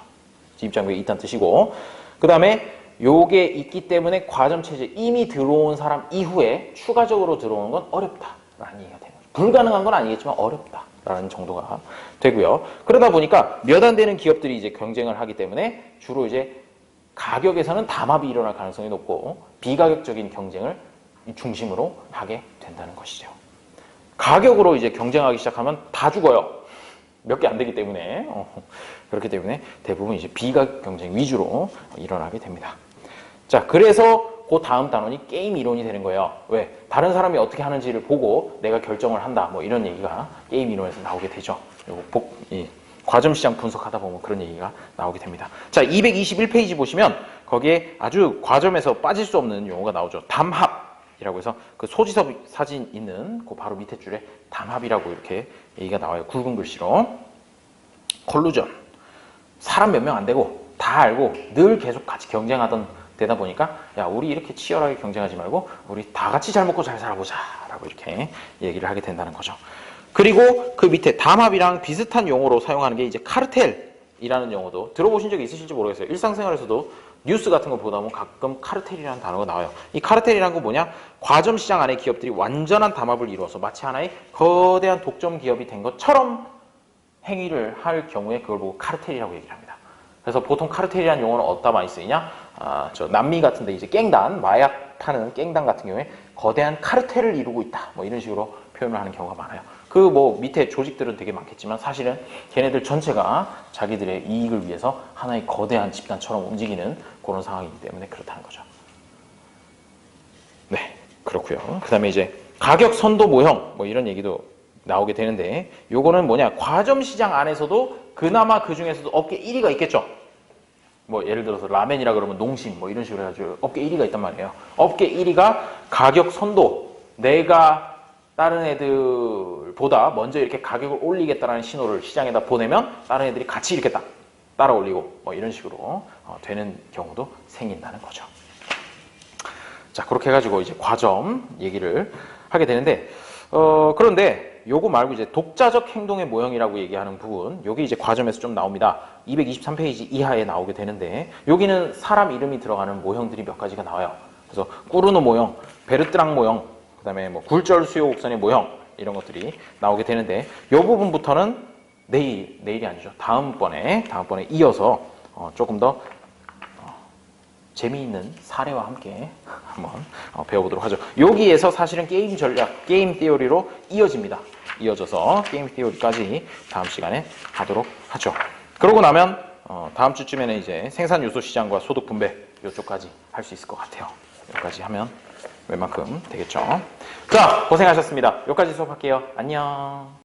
진입장벽이 있다는 뜻이고, 그 다음에 요게 있기 때문에 과점 체제 이미 들어온 사람 이후에 추가적으로 들어오는 건 어렵다라는 얘기가 되는 거죠. 불가능한 건 아니겠지만 어렵다라는 정도가 되고요. 그러다 보니까 몇 안 되는 기업들이 이제 경쟁을 하기 때문에 주로 이제 가격에서는 담합이 일어날 가능성이 높고 비가격적인 경쟁을 중심으로 하게 된다는 것이죠. 가격으로 이제 경쟁하기 시작하면 다 죽어요. 몇 개 안 되기 때문에. 그렇기 때문에 대부분 이제 비가격 경쟁 위주로 일어나게 됩니다. 자, 그래서 그 다음 단원이 게임 이론이 되는 거예요. 왜? 다른 사람이 어떻게 하는지를 보고 내가 결정을 한다. 뭐 이런 얘기가 게임 이론에서 나오게 되죠. 과점 시장 분석하다 보면 그런 얘기가 나오게 됩니다. 자, 221페이지 보시면 거기에 아주 과점에서 빠질 수 없는 용어가 나오죠. 담합이라고 해서 그 소지섭 사진 있는 그 바로 밑에 줄에 담합이라고 이렇게 얘기가 나와요. 굵은 글씨로. 콜루전. 사람 몇 명 안 되고 다 알고 늘 계속 같이 경쟁하던 되다 보니까 야, 우리 이렇게 치열하게 경쟁하지 말고 우리 다 같이 잘 먹고 잘 살아보자 라고 이렇게 얘기를 하게 된다는 거죠. 그리고 그 밑에 담합이랑 비슷한 용어로 사용하는 게 이제 카르텔이라는 용어도 들어보신 적이 있으실지 모르겠어요. 일상생활에서도 뉴스 같은 거 보다 보면 가끔 카르텔이라는 단어가 나와요. 이 카르텔이라는 건 뭐냐? 과점 시장 안에 기업들이 완전한 담합을 이루어서 마치 하나의 거대한 독점 기업이 된 것처럼 행위를 할 경우에 그걸 보고 카르텔이라고 얘기를 합니다. 그래서 보통 카르텔이라는 용어는 어디다 많이 쓰이냐? 저 남미 같은데 이제 깽단, 마약 파는 깽단 같은 경우에 거대한 카르텔을 이루고 있다. 뭐 이런 식으로 표현을 하는 경우가 많아요. 그 뭐 밑에 조직들은 되게 많겠지만 사실은 걔네들 전체가 자기들의 이익을 위해서 하나의 거대한 집단처럼 움직이는 그런 상황이기 때문에 그렇다는 거죠. 네, 그렇고요. 그 다음에 이제 가격 선도 모형 뭐 이런 얘기도 나오게 되는데, 요거는 뭐냐? 과점 시장 안에서도 그나마 그 중에서도 업계 1위가 있겠죠. 뭐 예를 들어서 라멘이라 그러면 농심 뭐 이런 식으로 해가지고 업계 1위가 있단 말이에요. 업계 1위가 가격 선도, 내가 다른 애들보다 먼저 이렇게 가격을 올리겠다라는 신호를 시장에다 보내면 다른 애들이 같이 이렇게 딱 따라 올리고 뭐 이런 식으로 되는 경우도 생긴다는 거죠. 자, 그렇게 해가지고 이제 과점 얘기를 하게 되는데, 그런데 요거 말고 이제 독자적 행동의 모형이라고 얘기하는 부분, 여기 이제 과점에서 좀 나옵니다. 223페이지 이하에 나오게 되는데, 여기는 사람 이름이 들어가는 모형들이 몇 가지가 나와요. 그래서 꾸르노 모형, 베르트랑 모형, 그 다음에 뭐 굴절 수요 곡선의 모형, 이런 것들이 나오게 되는데, 요 부분부터는 내일이 아니죠. 다음번에 이어서 조금 더 재미있는 사례와 함께 한번 배워보도록 하죠. 여기에서 사실은 게임 전략, 게임 티어리로 이어집니다. 이어져서 게임 티어리까지 다음 시간에 하도록 하죠. 그러고 나면 다음 주쯤에는 이제 생산 요소 시장과 소득 분배 이쪽까지 할 수 있을 것 같아요. 여기까지 하면 웬만큼 되겠죠. 자, 고생하셨습니다. 여기까지 수업할게요. 안녕.